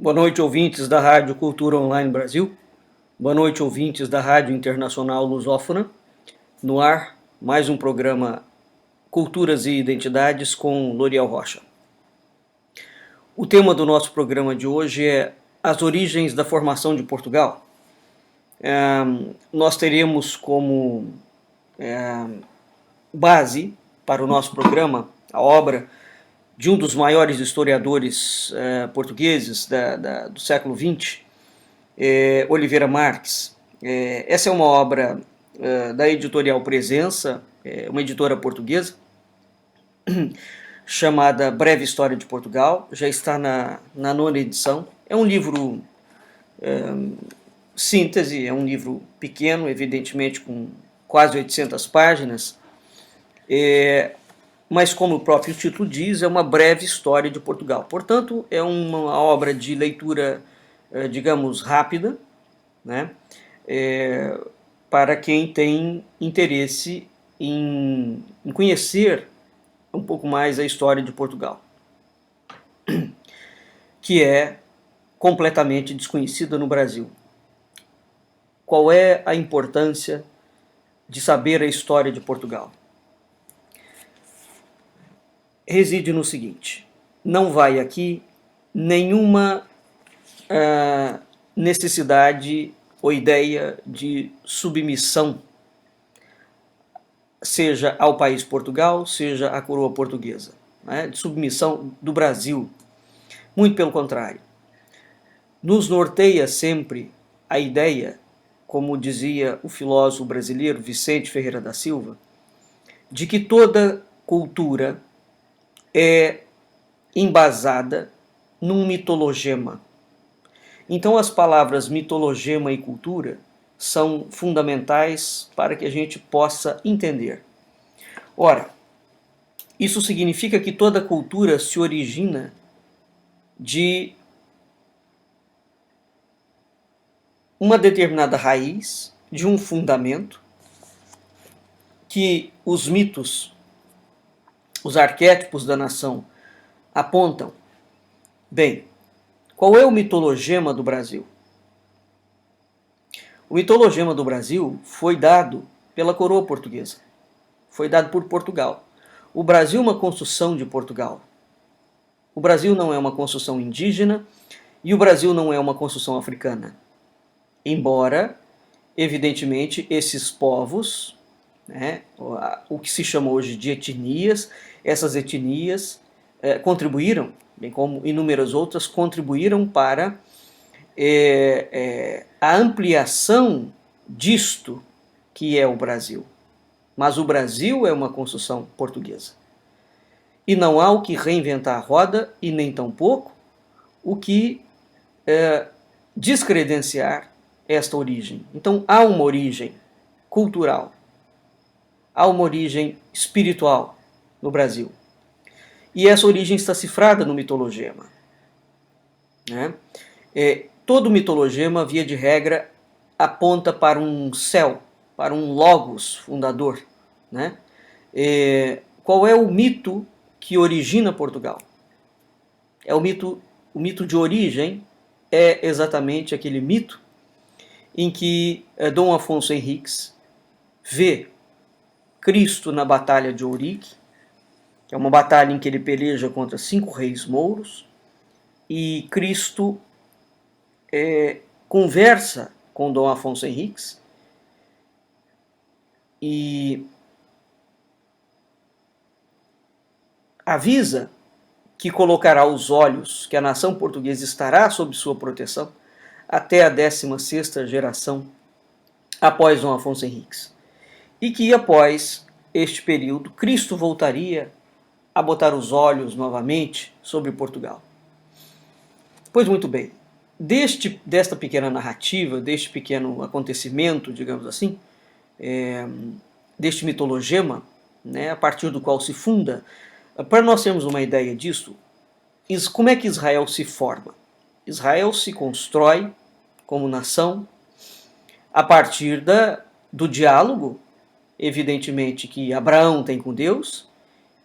Boa noite, ouvintes da Rádio Cultura Online Brasil. Boa noite, ouvintes da Rádio Internacional Lusófona. No ar, mais um programa Culturas e Identidades com Loriel Rocha. O tema do nosso programa de hoje é as origens da formação de Portugal. Nós teremos como base para o nosso programa a obra de um dos maiores historiadores portugueses do século XX, Oliveira Marques. Essa é uma obra da editorial Presença, uma editora portuguesa, chamada Breve História de Portugal, já está na 9ª edição. É um livro síntese, é um livro pequeno, evidentemente com quase 800 páginas, mas como o próprio título diz, é uma breve história de Portugal. Portanto, é uma obra de leitura, digamos, rápida, né? Para quem tem interesse em conhecer um pouco mais a história de Portugal, que é completamente desconhecida no Brasil. Qual é a importância de saber a história de Portugal? Reside no seguinte: não vai aqui nenhuma necessidade ou ideia de submissão, seja ao país Portugal, seja à coroa portuguesa, né? De submissão do Brasil. Muito pelo contrário. Nos norteia sempre a ideia, como dizia o filósofo brasileiro Vicente Ferreira da Silva, de que toda cultura é embasada num mitologema. Então as palavras mitologema e cultura são fundamentais para que a gente possa entender. Ora, isso significa que toda cultura se origina de uma determinada raiz, de um fundamento, que os mitos, os arquétipos da nação apontam. Bem, qual é o mitologema do Brasil? O mitologema do Brasil foi dado pela coroa portuguesa, foi dado por Portugal. O Brasil é uma construção de Portugal. O Brasil não é uma construção indígena e o Brasil não é uma construção africana. Embora, evidentemente, esses povos, né, o que se chama hoje de etnias, essas etnias contribuíram, bem como inúmeras outras, contribuíram para a ampliação disto que é o Brasil. Mas o Brasil é uma construção portuguesa. E não há o que reinventar a roda e nem tampouco o que descredenciar esta origem. Então há uma origem cultural, há uma origem espiritual no Brasil. E essa origem está cifrada no mitologema, né? Todo mitologema, via de regra, aponta para um céu, para um logos fundador, né? Qual é o mito que origina Portugal? O mito de origem é exatamente aquele mito em que Dom Afonso Henriques vê Cristo na Batalha de Ourique, que é uma batalha em que ele peleja contra 5 reis mouros, e Cristo conversa com Dom Afonso Henriques e avisa que colocará os olhos, que a nação portuguesa estará sob sua proteção até a 16ª geração após Dom Afonso Henriques. E que após este período, Cristo voltaria a botar os olhos novamente sobre Portugal. Pois muito bem, desta pequena narrativa, deste pequeno acontecimento, digamos assim, deste mitologema, né, a partir do qual se funda, para nós termos uma ideia disso, como é que Israel se forma? Israel se constrói como nação a partir do diálogo, evidentemente, que Abraão tem com Deus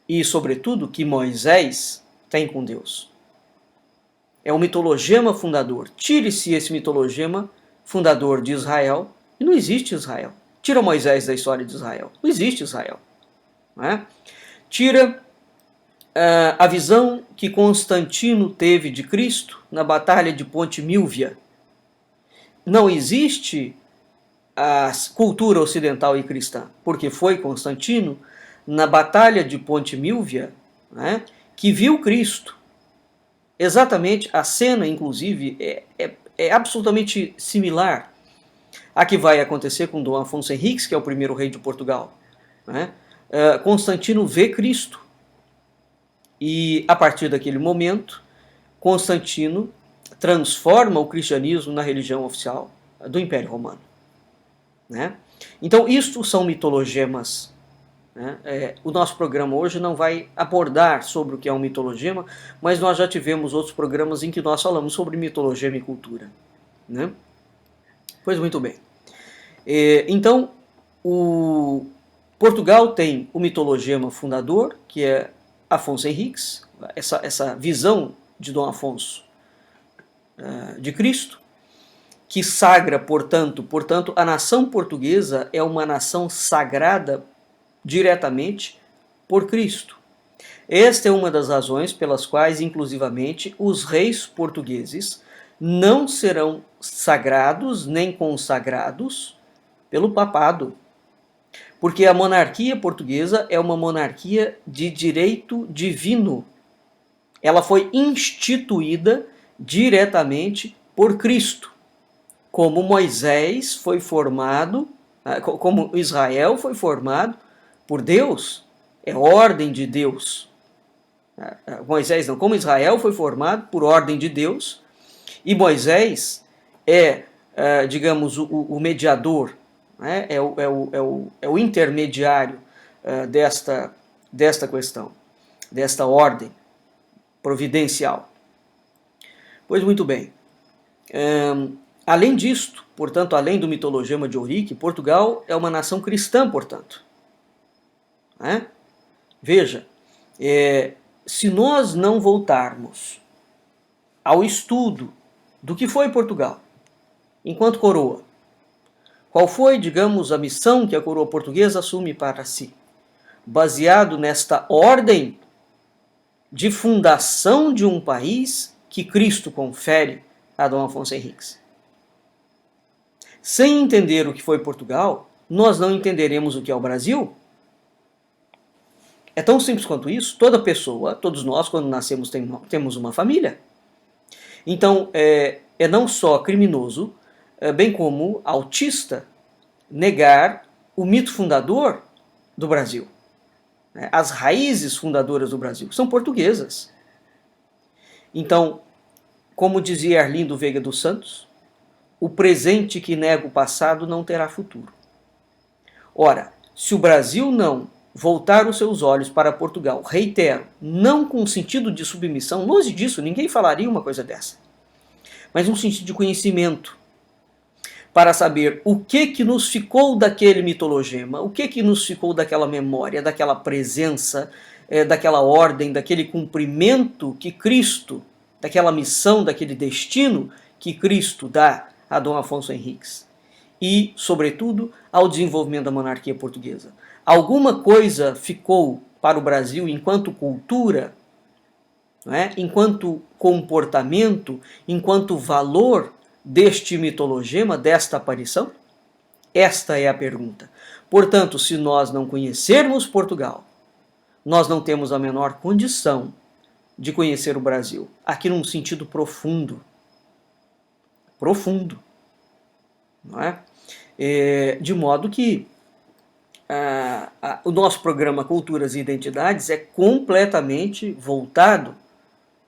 e, sobretudo, que Moisés tem com Deus. é o mitologema fundador. Tire-se esse mitologema fundador de Israel, e não existe Israel. Tira Moisés da história de Israel, não existe Israel. Não é? Tira a visão que Constantino teve de Cristo na Batalha de Ponte Milvia. Não existe a cultura ocidental e cristã, porque foi Constantino, na Batalha de Ponte Milvia, né, que viu Cristo. Exatamente, a cena, inclusive, é absolutamente similar à que vai acontecer com Dom Afonso Henriques, que é o primeiro rei de Portugal. Né? Constantino vê Cristo. E, a partir daquele momento, Constantino transforma o cristianismo na religião oficial do Império Romano. Né? Então, isto são mitologemas. Né? O nosso programa hoje não vai abordar sobre o que é um mitologema, mas nós já tivemos outros programas em que nós falamos sobre mitologema e cultura. Né? Pois muito bem. Então, Portugal tem o mitologema fundador, que é Afonso Henriques, essa visão de Dom Afonso de Cristo, que sagra, portanto, a nação portuguesa é uma nação sagrada diretamente por Cristo. Esta é uma das razões pelas quais, inclusivamente, os reis portugueses não serão sagrados nem consagrados pelo papado. Porque a monarquia portuguesa é uma monarquia de direito divino. Ela foi instituída diretamente por Cristo. Como Moisés foi formado, como Israel foi formado por Deus, é ordem de Deus. Moisés não, como Israel foi formado por ordem de Deus, e Moisés é, digamos, o mediador, né? É o intermediário desta questão, desta ordem providencial. Pois muito bem. Além disto, portanto, além do mitologema de Eurique, Portugal é uma nação cristã, portanto. Né? Veja, se nós não voltarmos ao estudo do que foi Portugal, enquanto coroa, qual foi, digamos, a missão que a coroa portuguesa assume para si, baseado nesta ordem de fundação de um país que Cristo confere a Dom Afonso Henriques. Sem entender o que foi Portugal, nós não entenderemos o que é o Brasil. É tão simples quanto isso. Toda pessoa, todos nós, quando nascemos, temos uma família. Então, é não só criminoso, bem como autista, negar o mito fundador do Brasil. As raízes fundadoras do Brasil são portuguesas. Então, como dizia Arlindo Veiga dos Santos, o presente que nega o passado não terá futuro. Ora, se o Brasil não voltar os seus olhos para Portugal, reitero, não com sentido de submissão, longe disso, ninguém falaria uma coisa dessa, mas um sentido de conhecimento, para saber o que nos ficou daquele mitologema, o que nos ficou daquela memória, daquela presença, daquela ordem, daquele cumprimento que Cristo, daquela missão, daquele destino que Cristo dá a Dom Afonso Henriques. E, sobretudo, ao desenvolvimento da monarquia portuguesa. Alguma coisa ficou para o Brasil enquanto cultura, não é? Enquanto comportamento, enquanto valor deste mitologema, desta aparição? Esta é a pergunta. Portanto, se nós não conhecermos Portugal, nós não temos a menor condição de conhecer o Brasil, aqui num sentido profundo. Profundo. Não é? De modo que o nosso programa Culturas e Identidades é completamente voltado,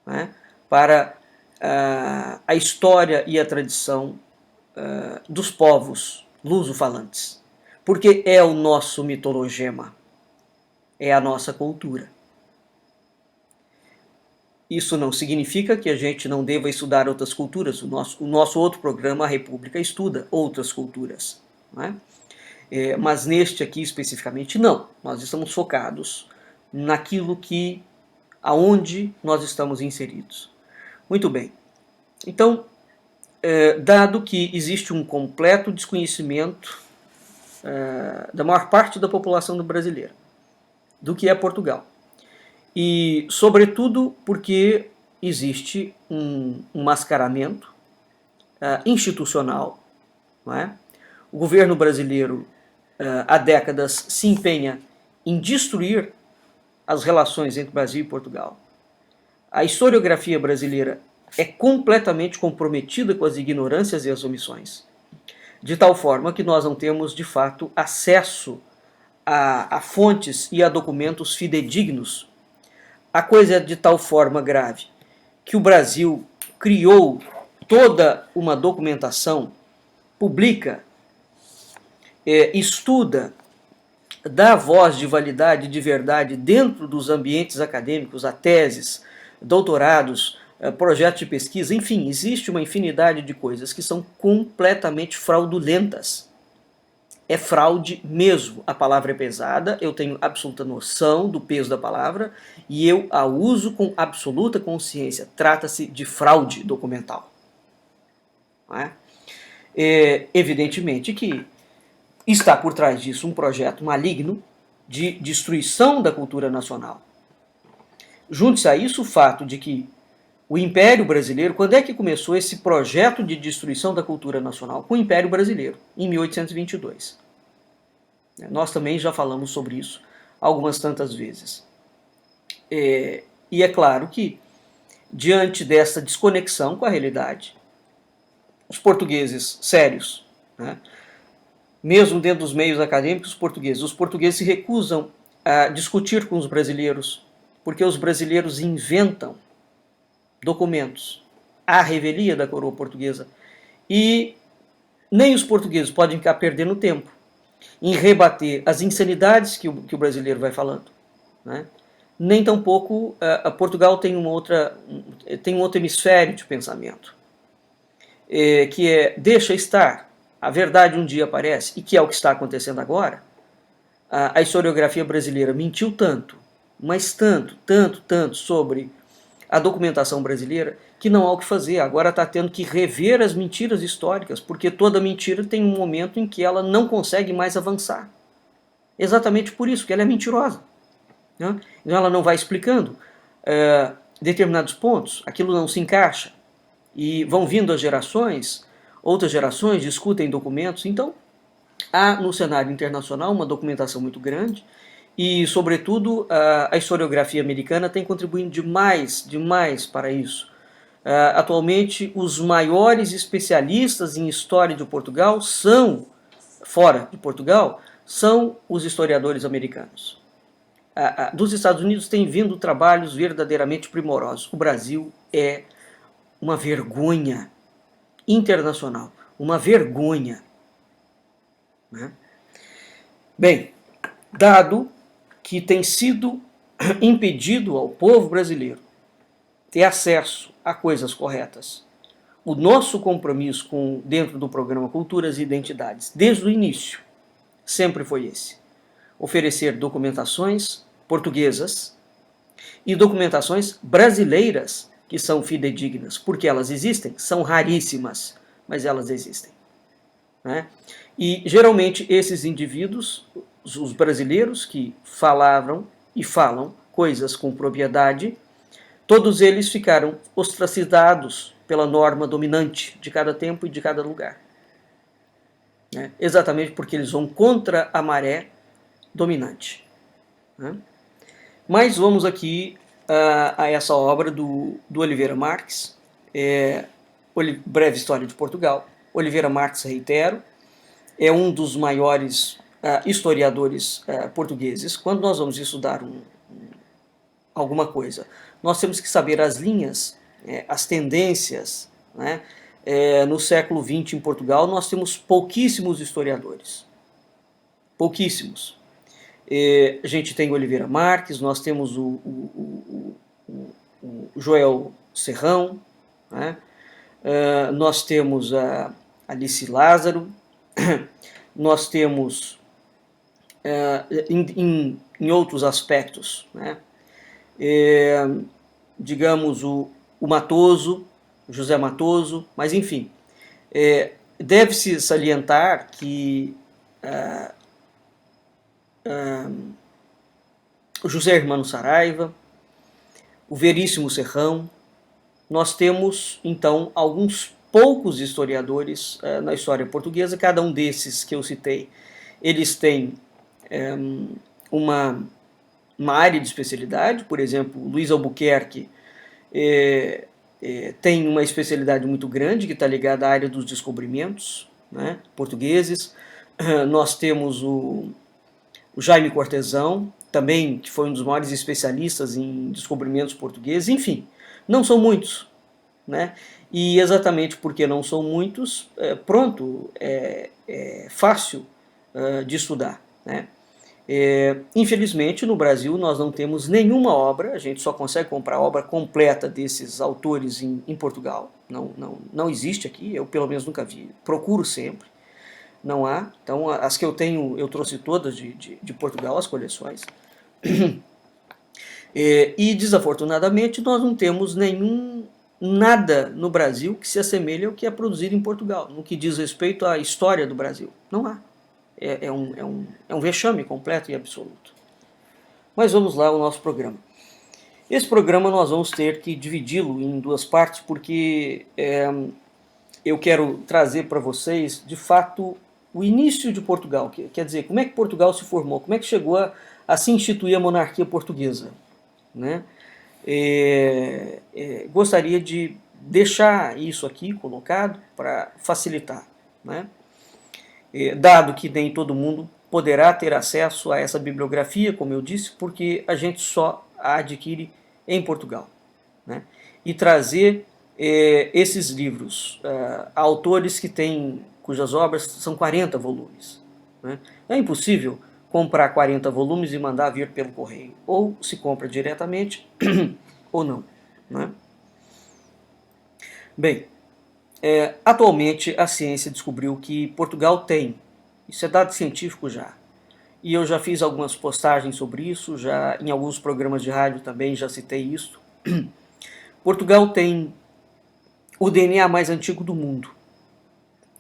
né, para a história e a tradição dos povos luso-falantes. Porque é o nosso mitologema, é a nossa cultura. Isso não significa que a gente não deva estudar outras culturas. O nosso outro programa, a República, estuda outras culturas. Não é? Mas neste aqui especificamente não. Nós estamos focados naquilo aonde nós estamos inseridos. Muito bem. Então, dado que existe um completo desconhecimento da maior parte da população brasileira do que é Portugal, e sobretudo porque existe um mascaramento institucional, não é? O governo brasileiro há décadas se empenha em destruir as relações entre Brasil e Portugal. A historiografia brasileira é completamente comprometida com as ignorâncias e as omissões, de tal forma que nós não temos, de fato, acesso a fontes e a documentos fidedignos. A coisa é de tal forma grave que o Brasil criou toda uma documentação, publica, estuda, dá voz de validade, de verdade, dentro dos ambientes acadêmicos, a teses, doutorados, projetos de pesquisa, enfim, existe uma infinidade de coisas que são completamente fraudulentas. É fraude mesmo, a palavra é pesada, eu tenho absoluta noção do peso da palavra e eu a uso com absoluta consciência. Trata-se de fraude documental. Não é? Evidentemente que está por trás disso um projeto maligno de destruição da cultura nacional. Junte-se a isso o fato de que o Império Brasileiro, quando é que começou esse projeto de destruição da cultura nacional? Com o Império Brasileiro, em 1822. Nós também já falamos sobre isso algumas tantas vezes. E é claro que, diante dessa desconexão com a realidade, os portugueses sérios, né, mesmo dentro dos meios acadêmicos portugueses, os portugueses se recusam a discutir com os brasileiros, porque os brasileiros inventam documentos à revelia da coroa portuguesa e nem os portugueses podem ficar perdendo tempo em rebater as insanidades que o brasileiro vai falando, né? Nem tampouco Portugal tem um outro hemisfério de pensamento, que é deixa estar, a verdade um dia aparece, e que é o que está acontecendo agora. A historiografia brasileira mentiu tanto, mas tanto sobre a documentação brasileira, que não há o que fazer. Agora está tendo que rever as mentiras históricas, porque toda mentira tem um momento em que ela não consegue mais avançar. Exatamente por isso, que ela é mentirosa. Né? Então ela não vai explicando determinados pontos, aquilo não se encaixa. E vão vindo as gerações, outras gerações discutem documentos. Então, há no cenário internacional uma documentação muito grande e, sobretudo, a historiografia americana tem contribuído demais para isso. Atualmente, os maiores especialistas em história de Portugal fora de Portugal, são os historiadores americanos. Dos Estados Unidos tem vindo trabalhos verdadeiramente primorosos. O Brasil é uma vergonha internacional, uma vergonha. Né? Bem, dado que tem sido impedido ao povo brasileiro ter acesso a coisas corretas, o nosso compromisso dentro do programa Culturas e Identidades, desde o início, sempre foi esse: oferecer documentações portuguesas e documentações brasileiras que são fidedignas, porque elas existem, são raríssimas, mas elas existem. Né? E geralmente esses indivíduos, os brasileiros que falavam e falam coisas com propriedade, todos eles ficaram ostracizados pela norma dominante de cada tempo e de cada lugar. Né? Exatamente porque eles vão contra a maré dominante. Né? Mas vamos aqui a essa obra do Oliveira Marques, Breve História de Portugal. Oliveira Marques, reitero, é um dos maiores historiadores portugueses. Quando nós vamos estudar alguma coisa, nós temos que saber as linhas, as tendências. Né? No século XX em Portugal nós temos pouquíssimos historiadores. Pouquíssimos. A gente tem Oliveira Marques, nós temos o Joel Serrão, né? Nós temos a Alice Lázaro, nós temos em outros aspectos, né? Digamos o Matoso, José Matoso, mas enfim, deve-se salientar que o José Hermano Saraiva, o Veríssimo Serrão, nós temos então alguns poucos historiadores na história portuguesa. Cada um desses que eu citei, eles têm uma área de especialidade. Por exemplo, Luiz Albuquerque tem uma especialidade muito grande que está ligada à área dos descobrimentos, né, portugueses. Nós temos o Jaime Cortesão, também, que foi um dos maiores especialistas em descobrimentos portugueses. Enfim, não são muitos, né? E exatamente porque não são muitos, é fácil de estudar, né? Infelizmente, no Brasil, nós não temos nenhuma obra, a gente só consegue comprar a obra completa desses autores em Portugal. Não existe aqui, eu pelo menos nunca vi, procuro sempre, não há. Então, as que eu tenho, eu trouxe todas de Portugal, as coleções. E desafortunadamente, nós não temos nada no Brasil que se assemelhe ao que é produzido em Portugal, no que diz respeito à história do Brasil. Não há. É um vexame completo e absoluto. Mas vamos lá ao nosso programa. Esse programa nós vamos ter que dividi-lo em duas partes, porque eu quero trazer para vocês, de fato, o início de Portugal. Quer dizer, como é que Portugal se formou, como é que chegou a se instituir a monarquia portuguesa, né? Gostaria de deixar isso aqui colocado para facilitar, né? Dado que nem todo mundo poderá ter acesso a essa bibliografia, como eu disse, porque a gente só a adquire em Portugal, né? E trazer esses livros a autores cujas obras são 40 volumes, né? É impossível comprar 40 volumes e mandar vir pelo correio. Ou se compra diretamente, ou não, né? Bem, atualmente a ciência descobriu que Portugal tem, isso é dado científico já, e eu já fiz algumas postagens sobre isso, já em alguns programas de rádio também já citei isso. Portugal tem o DNA mais antigo do mundo.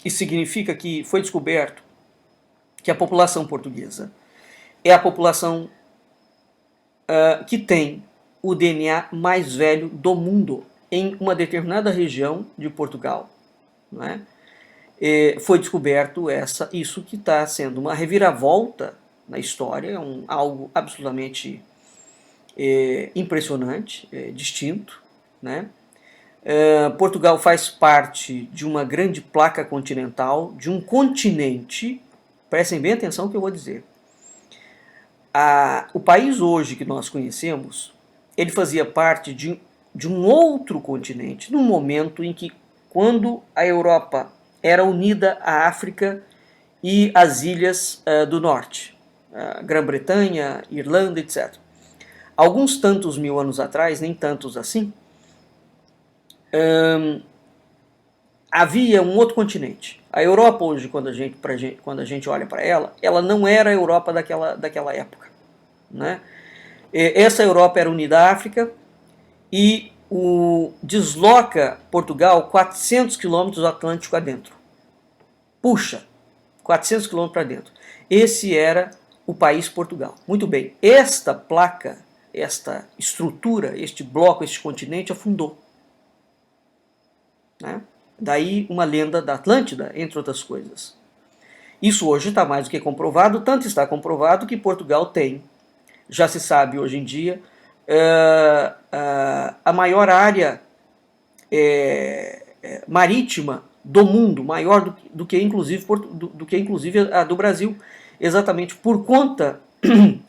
Isso significa que foi descoberto que a população portuguesa é a população que tem o DNA mais velho do mundo em uma determinada região de Portugal, né? Foi descoberto isso que está sendo uma reviravolta na história, algo absolutamente impressionante, distinto, né? Portugal faz parte de uma grande placa continental, de um continente, prestem bem atenção no que eu vou dizer. O país hoje que nós conhecemos, ele fazia parte de um outro continente, num momento em que, quando a Europa era unida à África e às ilhas do norte, Grã-Bretanha, Irlanda, etc. Alguns tantos mil anos atrás, nem tantos assim, havia um outro continente. A Europa hoje, quando a gente olha para ela não era a Europa daquela época, né? Essa Europa era unida à África e desloca Portugal 400 quilômetros do Atlântico adentro. Puxa, 400 quilômetros para dentro. Esse era o país Portugal. Muito bem, esta placa, esta estrutura, este bloco, este continente afundou, né? Daí uma lenda da Atlântida, entre outras coisas. Isso hoje está mais do que comprovado, tanto está comprovado que Portugal tem, já se sabe hoje em dia, a maior área marítima do mundo, maior do que inclusive a do Brasil, exatamente por conta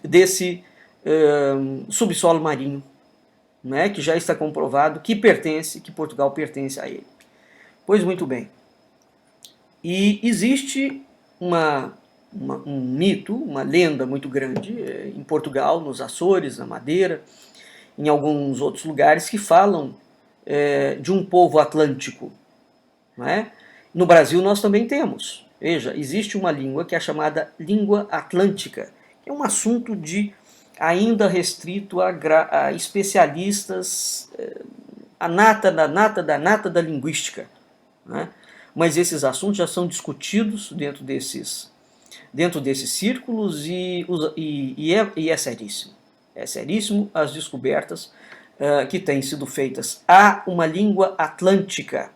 desse subsolo marinho, né, que já está comprovado que Portugal pertence a ele. Pois muito bem. E existe um mito, uma lenda muito grande em Portugal, nos Açores, na Madeira, em alguns outros lugares, que falam de um povo atlântico, não é? No Brasil nós também temos. Veja, existe uma língua que é chamada língua atlântica, que é um assunto ainda restrito a especialistas a nata da nata da nata da linguística, né? Mas esses assuntos já são discutidos dentro desses círculos e é seríssimo. É seríssimo as descobertas que têm sido feitas. Há uma língua atlântica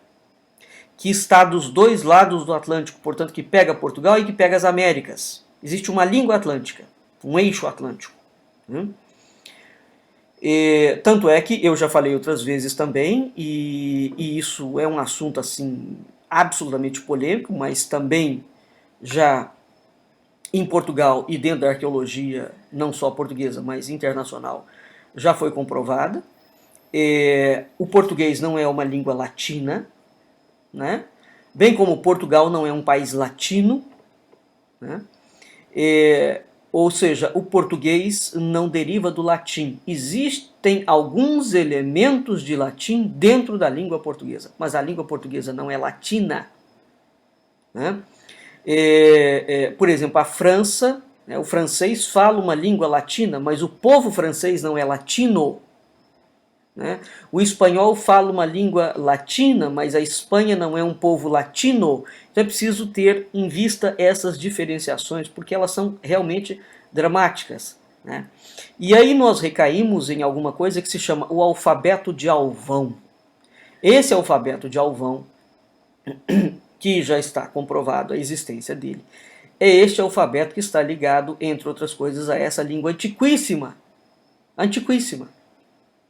que está dos dois lados do Atlântico, portanto que pega Portugal e que pega as Américas. Existe uma língua atlântica, um eixo atlântico. Tanto é que eu já falei outras vezes também, e isso é um assunto assim absolutamente polêmico, mas também já em Portugal e dentro da arqueologia, não só portuguesa, mas internacional, já foi comprovada. O português não é uma língua latina, né? Bem como Portugal não é um país latino, né? Ou seja, o português não deriva do latim. Existem alguns elementos de latim dentro da língua portuguesa, mas a língua portuguesa não é latina, né? Por exemplo, a França, né, o francês fala uma língua latina, mas o povo francês não é latino, né? O espanhol fala uma língua latina, mas a Espanha não é um povo latino. Então é preciso ter em vista essas diferenciações, porque elas são realmente dramáticas, né? E aí nós recaímos em alguma coisa que se chama o alfabeto de Alvão. Esse alfabeto de Alvão, que já está comprovado a existência dele, é este alfabeto que está ligado, entre outras coisas, a essa língua antiquíssima,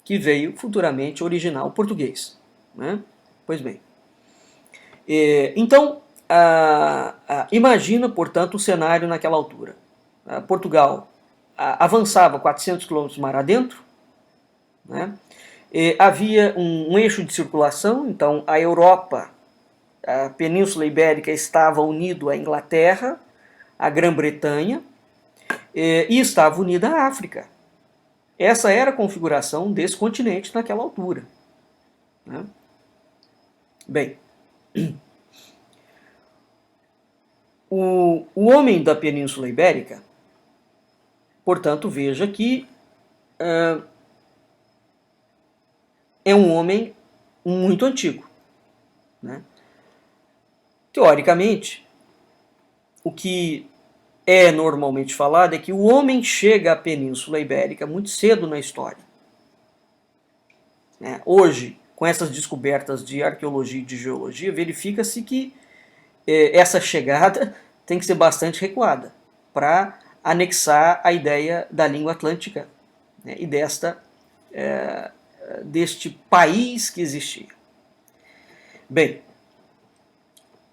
que veio futuramente originar o português, né? Pois bem. Então, imagina, portanto, o cenário naquela altura. Portugal avançava 400 quilômetros mar adentro, né? Havia um eixo de circulação, então a Europa, a Península Ibérica estava unido à Inglaterra, à Grã-Bretanha, e estava unida à África. Essa era a configuração desse continente naquela altura, né? Bem, o homem da Península Ibérica, portanto, veja que é um homem muito antigo, né? Teoricamente, o que é normalmente falado é que o homem chega à Península Ibérica muito cedo na história, né? Hoje, com essas descobertas de arqueologia e de geologia, verifica-se que essa chegada tem que ser bastante recuada para anexar a ideia da língua atlântica, né? E deste país que existia. Bem,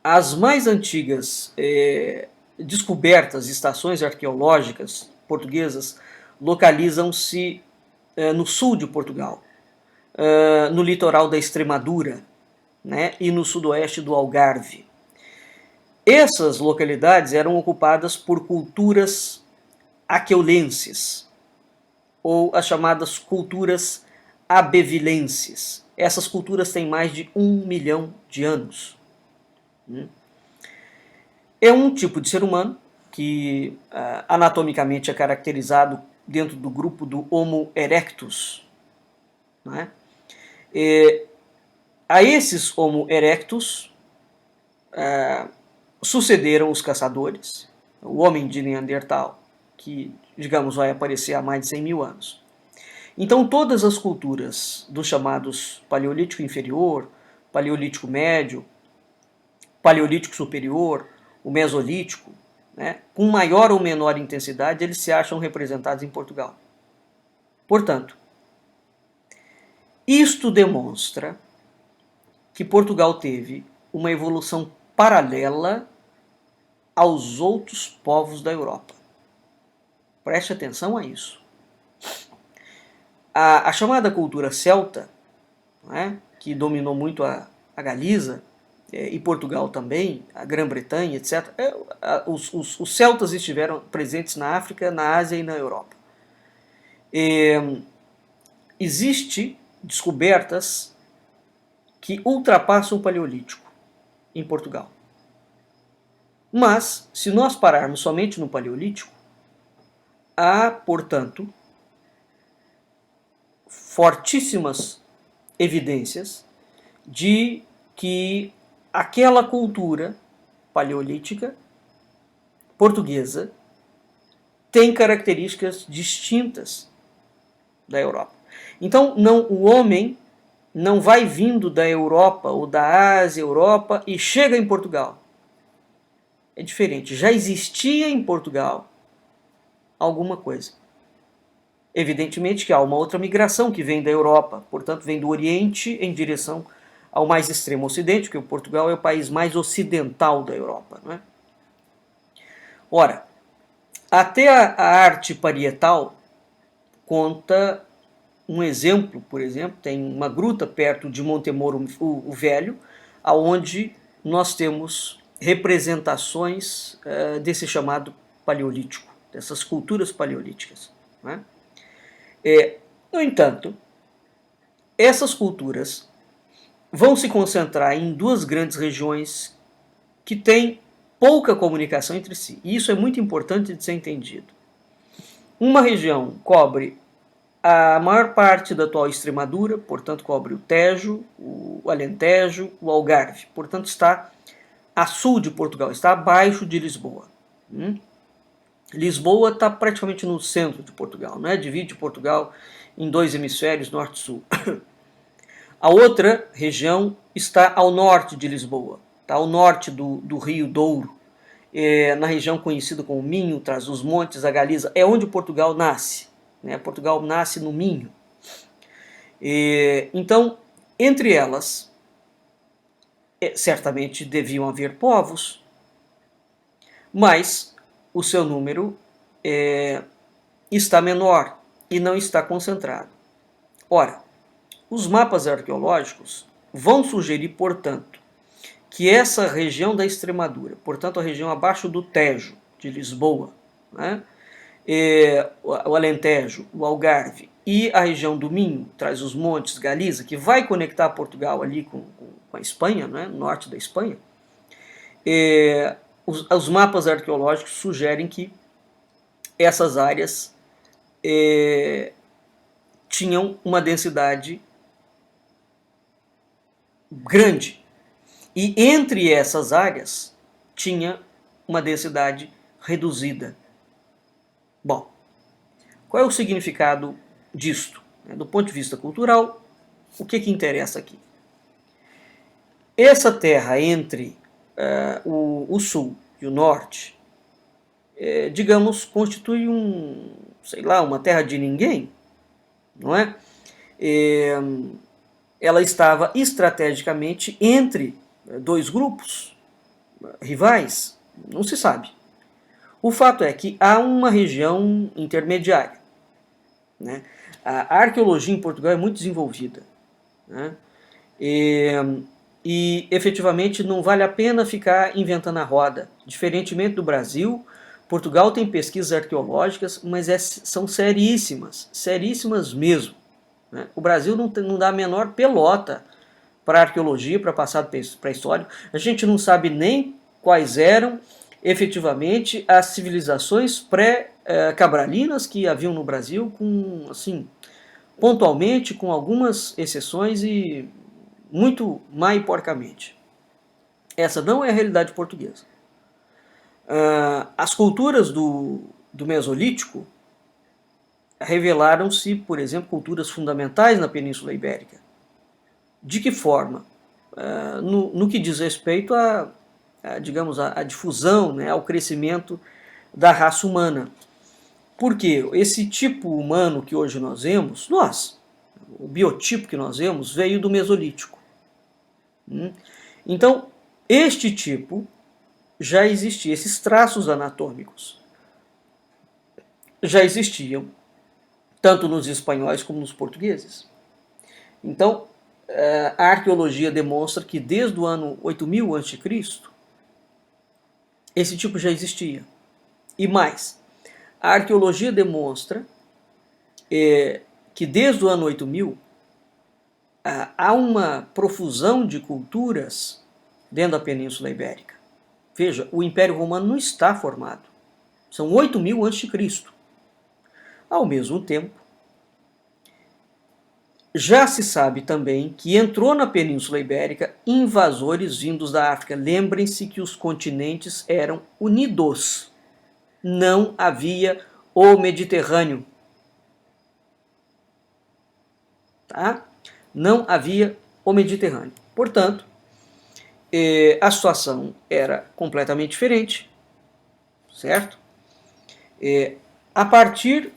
as mais antigas descobertas, estações arqueológicas portuguesas localizam-se no sul de Portugal, no litoral da Extremadura, né, e no sudoeste do Algarve. Essas localidades eram ocupadas por culturas aqueulenses, ou as chamadas culturas abevilenses. Essas culturas têm mais de 1 milhão de anos. É um tipo de ser humano que anatomicamente é caracterizado dentro do grupo do Homo erectus, né? A esses Homo erectus sucederam os caçadores, o homem de Neandertal, que, digamos, vai aparecer há mais de 100 mil anos. Então todas as culturas dos chamados Paleolítico Inferior, Paleolítico Médio, Paleolítico Superior, o Mesolítico, né, com maior ou menor intensidade, eles se acham representados em Portugal. Portanto, isto demonstra que Portugal teve uma evolução paralela aos outros povos da Europa. Preste atenção a isso. A chamada cultura celta, né, que dominou muito a Galiza, e Portugal também, a Grã-Bretanha, etc. Os celtas estiveram presentes na África, na Ásia e na Europa. Existem descobertas que ultrapassam o Paleolítico em Portugal. Mas, se nós pararmos somente no Paleolítico, há, portanto, fortíssimas evidências de que aquela cultura paleolítica portuguesa tem características distintas da Europa. Então, o homem não vai vindo da Europa ou da Ásia, Europa, e chega em Portugal. É diferente. Já existia em Portugal alguma coisa. Evidentemente que há uma outra migração que vem da Europa, portanto vem do Oriente em direção ao mais extremo Ocidente, porque Portugal é o país mais ocidental da Europa. Não é? Ora, até a arte parietal conta um exemplo, por exemplo, tem uma gruta perto de Montemoro o Velho, aonde nós temos representações desse chamado paleolítico, dessas culturas paleolíticas. Não é? No entanto, essas culturas vão se concentrar em duas grandes regiões que têm pouca comunicação entre si. E isso é muito importante de ser entendido. Uma região cobre a maior parte da atual Extremadura, portanto cobre o Tejo, o Alentejo, o Algarve. Portanto está a sul de Portugal, está abaixo de Lisboa. Lisboa está praticamente no centro de Portugal, né? Divide Portugal em dois hemisférios, norte e sul. A outra região está ao norte de Lisboa, está ao norte do Rio Douro, na região conhecida como Minho, Trás-os-Montes, a Galiza, é onde Portugal nasce. Né? Portugal nasce no Minho. Então, entre elas, certamente deviam haver povos, mas o seu número está menor e não está concentrado. Ora, os mapas arqueológicos vão sugerir, portanto, que essa região da Extremadura, portanto a região abaixo do Tejo, de Lisboa, né, o Alentejo, o Algarve e a região do Minho, Trás-os-Montes, Galiza, que vai conectar Portugal ali com a Espanha, né, norte da Espanha, os mapas arqueológicos sugerem que essas áreas tinham uma densidade grande. E entre essas áreas tinha uma densidade reduzida. Bom, qual é o significado disto? Do ponto de vista cultural, o que interessa aqui? Essa terra entre o sul e o norte, digamos, constitui uma terra de ninguém, não é? Ela estava estrategicamente entre dois grupos rivais, não se sabe. O fato é que há uma região intermediária. Né? A arqueologia em Portugal é muito desenvolvida. Né? E efetivamente não vale a pena ficar inventando a roda. Diferentemente do Brasil, Portugal tem pesquisas arqueológicas, mas são seríssimas, seríssimas mesmo. Né? O Brasil não dá a menor pelota para a arqueologia, para passado pré-histórico. A gente não sabe nem quais eram efetivamente as civilizações pré-cabralinas que haviam no Brasil, pontualmente, com algumas exceções e muito mais porcamente. Essa não é a realidade portuguesa. As culturas do Mesolítico revelaram-se, por exemplo, culturas fundamentais na Península Ibérica. De que forma? No que diz respeito à difusão, né, ao crescimento da raça humana. Porque esse tipo humano que hoje nós vemos, o biotipo que nós vemos, veio do Mesolítico. Então, este tipo já existia, esses traços anatômicos já existiam, tanto nos espanhóis como nos portugueses. Então, a arqueologia demonstra que desde o ano 8000 a.C., esse tipo já existia. E mais, a arqueologia demonstra que desde o ano 8000 há uma profusão de culturas dentro da Península Ibérica. Veja, o Império Romano não está formado. São 8000 a.C. Ao mesmo tempo, Já se sabe também que entrou na Península Ibérica invasores vindos da África. Lembrem-se que os continentes eram unidos. Não havia o Mediterrâneo. Tá? Não havia o Mediterrâneo. Portanto, a situação era completamente diferente, certo? A partir,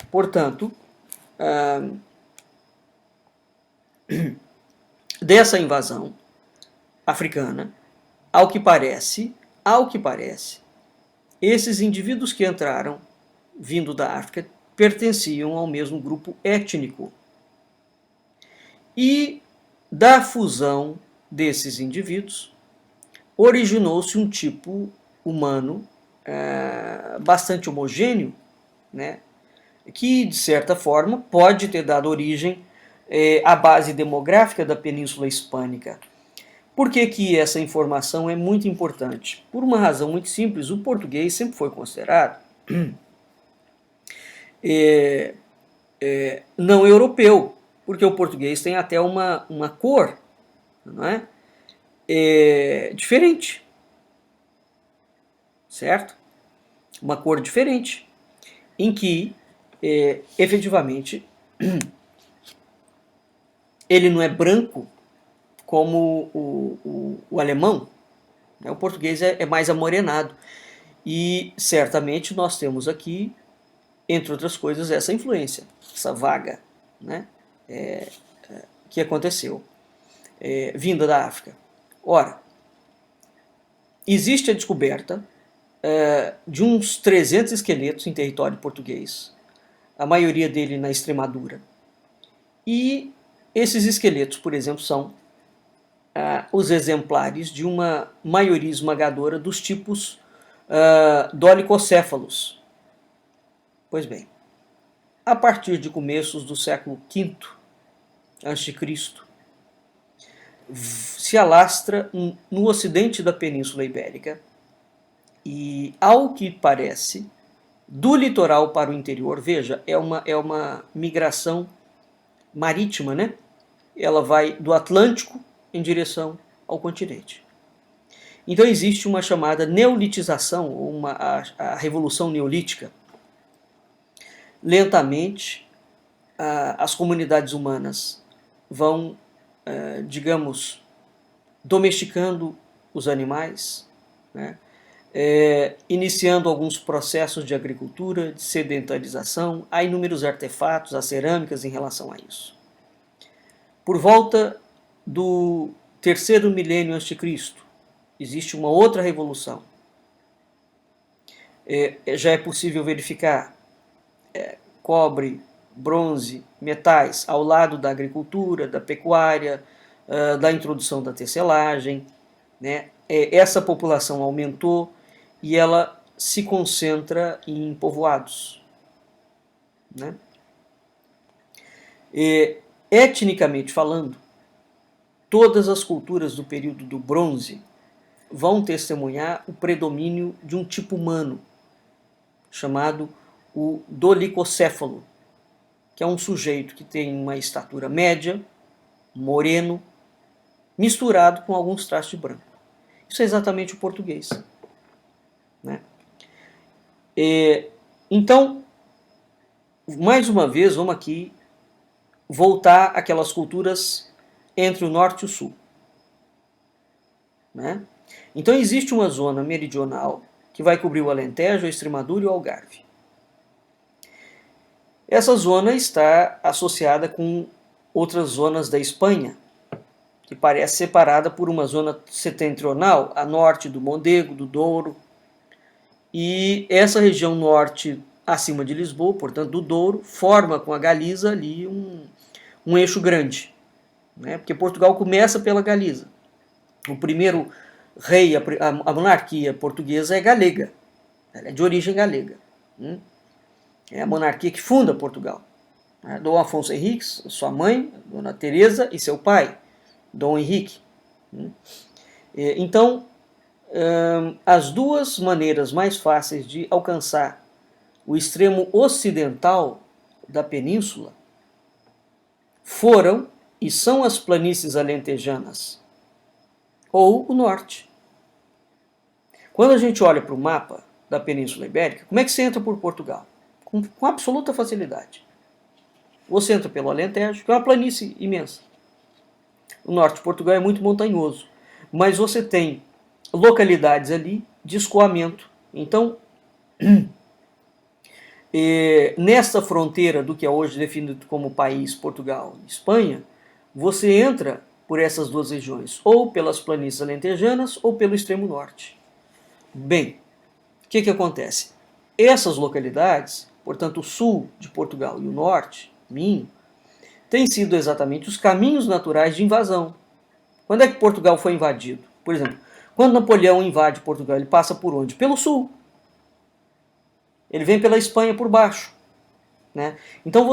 portanto, dessa invasão africana, ao que parece, esses indivíduos que entraram, vindo da África, pertenciam ao mesmo grupo étnico. E da fusão desses indivíduos, originou-se um tipo humano bastante homogêneo, né, que, de certa forma, pode ter dado origem à base demográfica da Península Hispânica. Por que que essa informação é muito importante? Por uma razão muito simples, o português sempre foi considerado não europeu, porque o português tem até uma cor, não é? Diferente, certo? Uma cor diferente, em que, efetivamente, ele não é branco como o alemão, né? O português é mais amorenado. E certamente nós temos aqui, entre outras coisas, essa influência, essa vaga, né, que aconteceu, vinda da África. Ora, existe a descoberta de uns 300 esqueletos em território português, a maioria dele na Extremadura. E esses esqueletos, por exemplo, são os exemplares de uma maioria esmagadora dos tipos dolicocéfalos. Pois bem, a partir de começos do século V a.C., se alastra no ocidente da Península Ibérica e, ao que parece, do litoral para o interior, veja, é uma migração marítima, né? Ela vai do Atlântico em direção ao continente. Então existe uma chamada neolitização, ou a Revolução Neolítica. Lentamente, as comunidades humanas vão, digamos, domesticando os animais, né? Iniciando alguns processos de agricultura, de sedentarização. Há inúmeros artefatos, as cerâmicas em relação a isso. Por volta do terceiro milênio a.C., existe uma outra revolução. Já é possível verificar cobre, bronze, metais ao lado da agricultura, da pecuária, da introdução da tecelagem, né? Essa população aumentou e ela se concentra em povoados, né? Etnicamente falando, todas as culturas do período do bronze vão testemunhar o predomínio de um tipo humano, chamado o dolicocéfalo, que é um sujeito que tem uma estatura média, moreno, misturado com alguns traços de branco. Isso é exatamente o português, né? Então, mais uma vez, vamos aqui voltar àquelas culturas entre o norte e o sul, né? Então existe uma zona meridional que vai cobrir o Alentejo, a Extremadura e o Algarve. Essa zona está associada com outras zonas da Espanha, que parece separada por uma zona setentrional, a norte do Mondego, do Douro. E essa região norte, acima de Lisboa, portanto do Douro, forma com a Galiza ali um eixo grande, né? Porque Portugal começa pela Galiza. O primeiro rei, a monarquia portuguesa é galega, ela é de origem galega. É a monarquia que funda Portugal. Dom Afonso Henriques, sua mãe, Dona Teresa, e seu pai, Dom Henrique. Então, as duas maneiras mais fáceis de alcançar o extremo ocidental da península foram e são as planícies alentejanas, ou o norte. Quando a gente olha para o mapa da Península Ibérica, como é que você entra por Portugal? Com absoluta facilidade. Você entra pelo Alentejo, que é uma planície imensa. O norte de Portugal é muito montanhoso, mas você tem localidades ali de escoamento. Então, nesta fronteira do que é hoje definido como país Portugal e Espanha, você entra por essas duas regiões, ou pelas planícies alentejanas ou pelo extremo norte. Bem, o que acontece? Essas localidades, portanto o sul de Portugal e o norte, Minho, têm sido exatamente os caminhos naturais de invasão. Quando é que Portugal foi invadido? Por exemplo, quando Napoleão invade Portugal, ele passa por onde? Pelo sul. Ele vem pela Espanha por baixo. Né? Então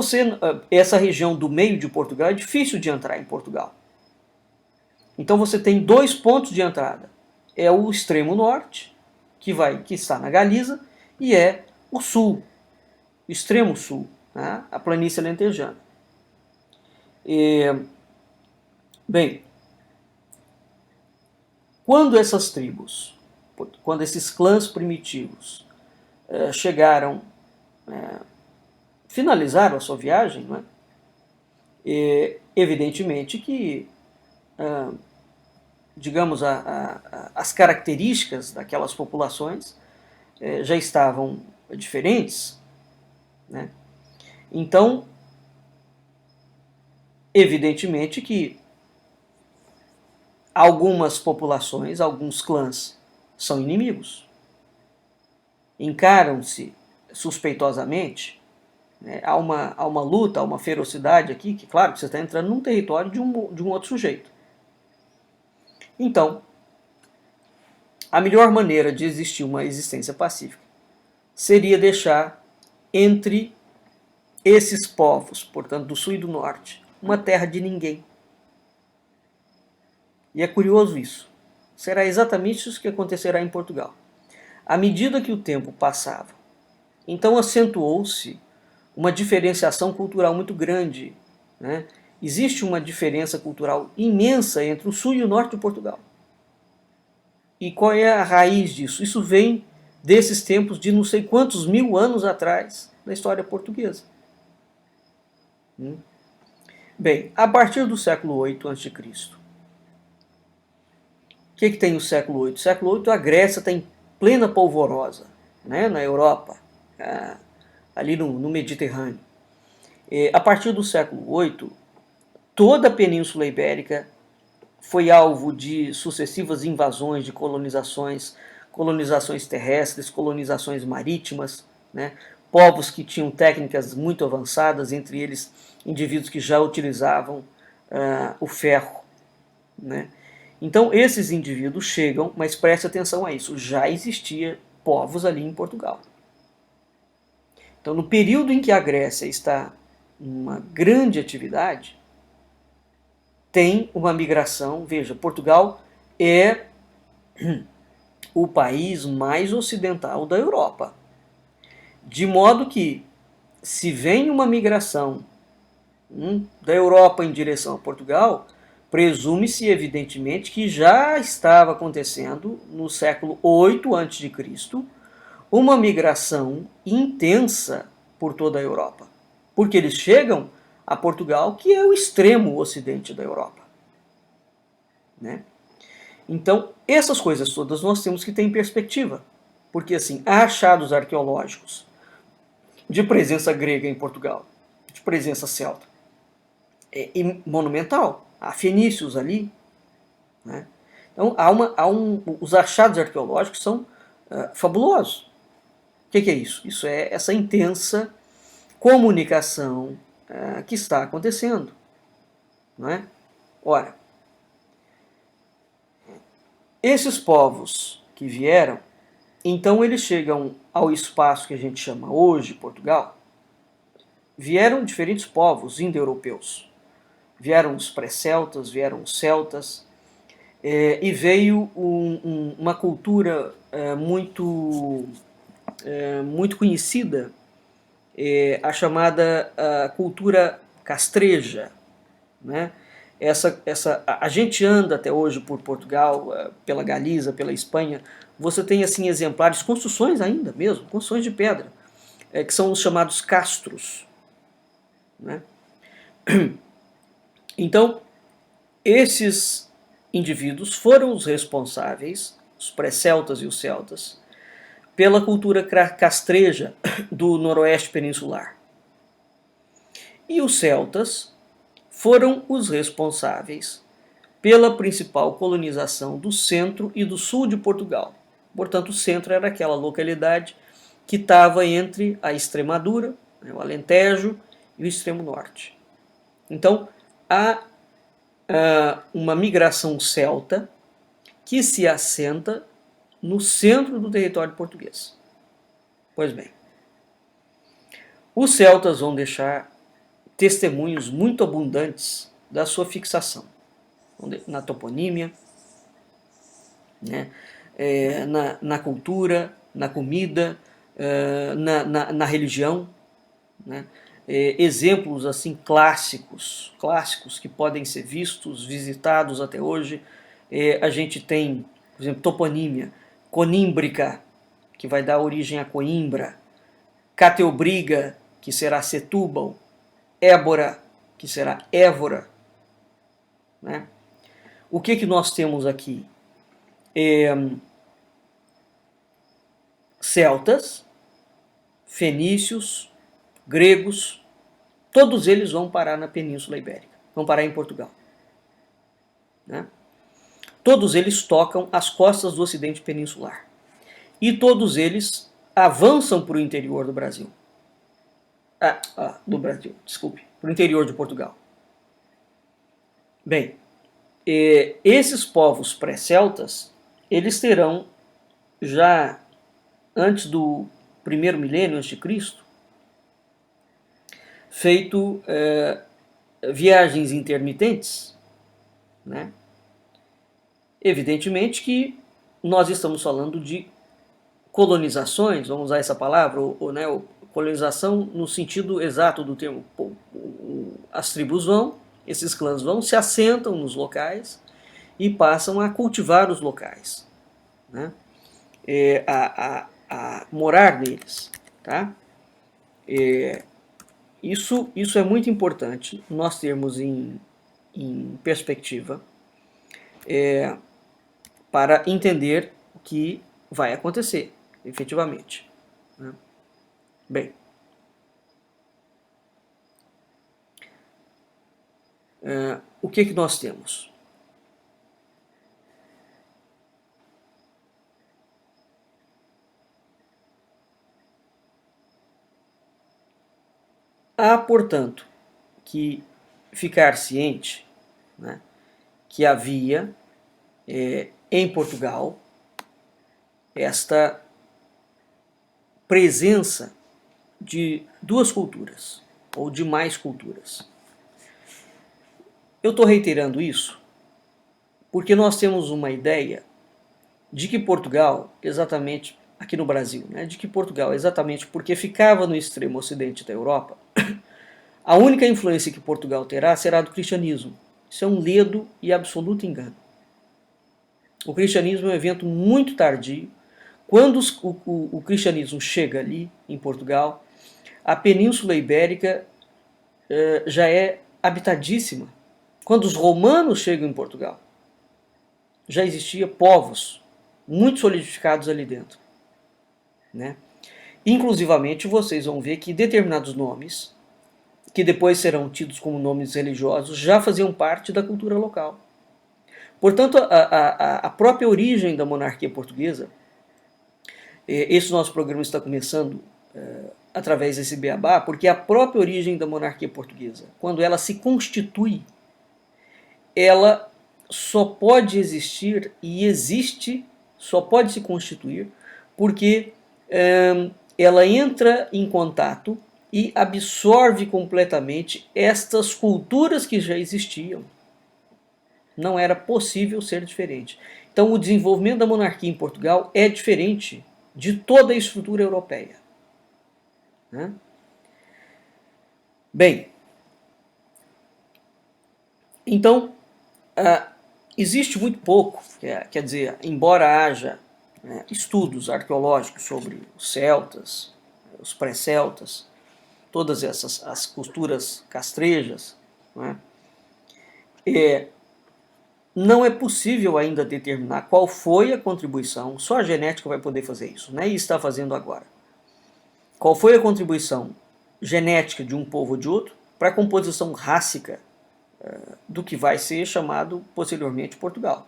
essa região do meio de Portugal é difícil de entrar em Portugal. Então você tem dois pontos de entrada. É o extremo norte, que está na Galiza, e é o sul, o extremo sul, né? A planície alentejana. Bem, quando essas tribos, quando esses clãs primitivos chegaram, finalizaram a sua viagem, né? Evidentemente que, digamos, as características daquelas populações já estavam diferentes, né? Então, evidentemente que algumas populações, alguns clãs, são inimigos. Encaram-se suspeitosamente, né? Há uma luta, há uma ferocidade aqui, que claro que você está entrando num território de um outro sujeito. Então, a melhor maneira de existir uma existência pacífica seria deixar entre esses povos, portanto do sul e do norte, uma terra de ninguém. E é curioso isso. Será exatamente isso que acontecerá em Portugal. À medida que o tempo passava, então acentuou-se uma diferenciação cultural muito grande, né? Existe uma diferença cultural imensa entre o sul e o norte de Portugal. E qual é a raiz disso? Isso vem desses tempos de não sei quantos mil anos atrás da história portuguesa. Bem, a partir do século VIII a.C., o que tem o século VIII? O século VIII a Grécia está em plena polvorosa, né, na Europa, ali no Mediterrâneo. A partir do século VIII, toda a Península Ibérica foi alvo de sucessivas invasões, de colonizações terrestres, colonizações marítimas, né? Povos que tinham técnicas muito avançadas, entre eles indivíduos que já utilizavam o ferro, né? Então esses indivíduos chegam, mas preste atenção a isso, já existia povos ali em Portugal. Então no período em que a Grécia está em uma grande atividade, tem uma migração. Veja, Portugal é o país mais ocidental da Europa. De modo que, se vem uma migração da Europa em direção a Portugal, presume-se evidentemente que já estava acontecendo no século VIII a.C. uma migração intensa por toda a Europa. Porque eles chegam a Portugal, que é o extremo ocidente da Europa, né? Então, essas coisas todas nós temos que ter em perspectiva, porque assim, há achados arqueológicos de presença grega em Portugal, de presença celta, monumental. Há fenícios ali, né? Então, os achados arqueológicos são fabulosos. O que é isso? Isso é essa intensa comunicação que está acontecendo, não é? Ora, esses povos que vieram, então eles chegam ao espaço que a gente chama hoje Portugal. Vieram diferentes povos indo-europeus. Vieram os pré-celtas, vieram os celtas, e veio uma cultura muito conhecida, a chamada cultura castreja, né? A gente anda até hoje por Portugal, pela Galiza, pela Espanha, você tem assim exemplares, construções ainda mesmo, construções de pedra, que são os chamados castros, né? Então, esses indivíduos foram os responsáveis, os pré-celtas e os celtas, pela cultura castreja do noroeste peninsular. E os celtas foram os responsáveis pela principal colonização do centro e do sul de Portugal. Portanto, o centro era aquela localidade que estava entre a Extremadura, o Alentejo, e o extremo norte. Então, há uma migração celta que se assenta no centro do território português. Pois bem, os celtas vão deixar testemunhos muito abundantes da sua fixação na toponímia, né? Na cultura, na comida, na religião, né? Exemplos assim clássicos que podem ser vistos, visitados até hoje. A gente tem, por exemplo, toponímia conímbrica, que vai dar origem a Coimbra, Cateobriga, que será Setúbal, Ébora, que será Évora, né? O que nós temos aqui? Celtas, fenícios, gregos, todos eles vão parar na Península Ibérica, vão parar em Portugal, né? Todos eles tocam as costas do Ocidente Peninsular. E todos eles avançam para o interior do Brasil. Para o interior de Portugal. Bem, esses povos pré-celtas, eles terão, já antes do primeiro milênio antes de Cristo, feito viagens intermitentes, né? Evidentemente que nós estamos falando de colonizações, vamos usar essa palavra, né, colonização no sentido exato do termo. As tribos vão, esses clãs vão, se assentam nos locais e passam a cultivar os locais, né? A morar neles, tá? Isso é muito importante nós termos em perspectiva, para entender o que vai acontecer, efetivamente, né? Bem, o que nós temos? Há, portanto, que ficar ciente, né, que havia em Portugal esta presença de duas culturas, ou de mais culturas. Eu estou reiterando isso porque nós temos uma ideia de que Portugal, exatamente aqui no Brasil, né, de que Portugal, exatamente porque ficava no extremo ocidente da Europa, a única influência que Portugal terá será do cristianismo. Isso é um ledo e absoluto engano. O cristianismo é um evento muito tardio. Quando o cristianismo chega ali, em Portugal, a Península Ibérica já é habitadíssima. Quando os romanos chegam em Portugal, já existia povos muito solidificados ali dentro, né? Inclusivamente, vocês vão ver que determinados nomes, que depois serão tidos como nomes religiosos, já faziam parte da cultura local. Portanto, a própria origem da monarquia portuguesa, esse nosso programa está começando através desse beabá, porque a própria origem da monarquia portuguesa, quando ela se constitui, ela só pode existir e existe, só pode se constituir, porque ela entra em contato e absorve completamente estas culturas que já existiam. Não era possível ser diferente. Então, o desenvolvimento da monarquia em Portugal é diferente de toda a estrutura europeia, né? Bem, Então, existe muito pouco, quer dizer, embora haja estudos arqueológicos sobre os celtas, os pré-celtas, todas as culturas castrejas, não é possível ainda determinar qual foi a contribuição, só a genética vai poder fazer isso, e está fazendo agora. Qual foi a contribuição genética de um povo ou de outro para a composição rássica do que vai ser chamado posteriormente Portugal.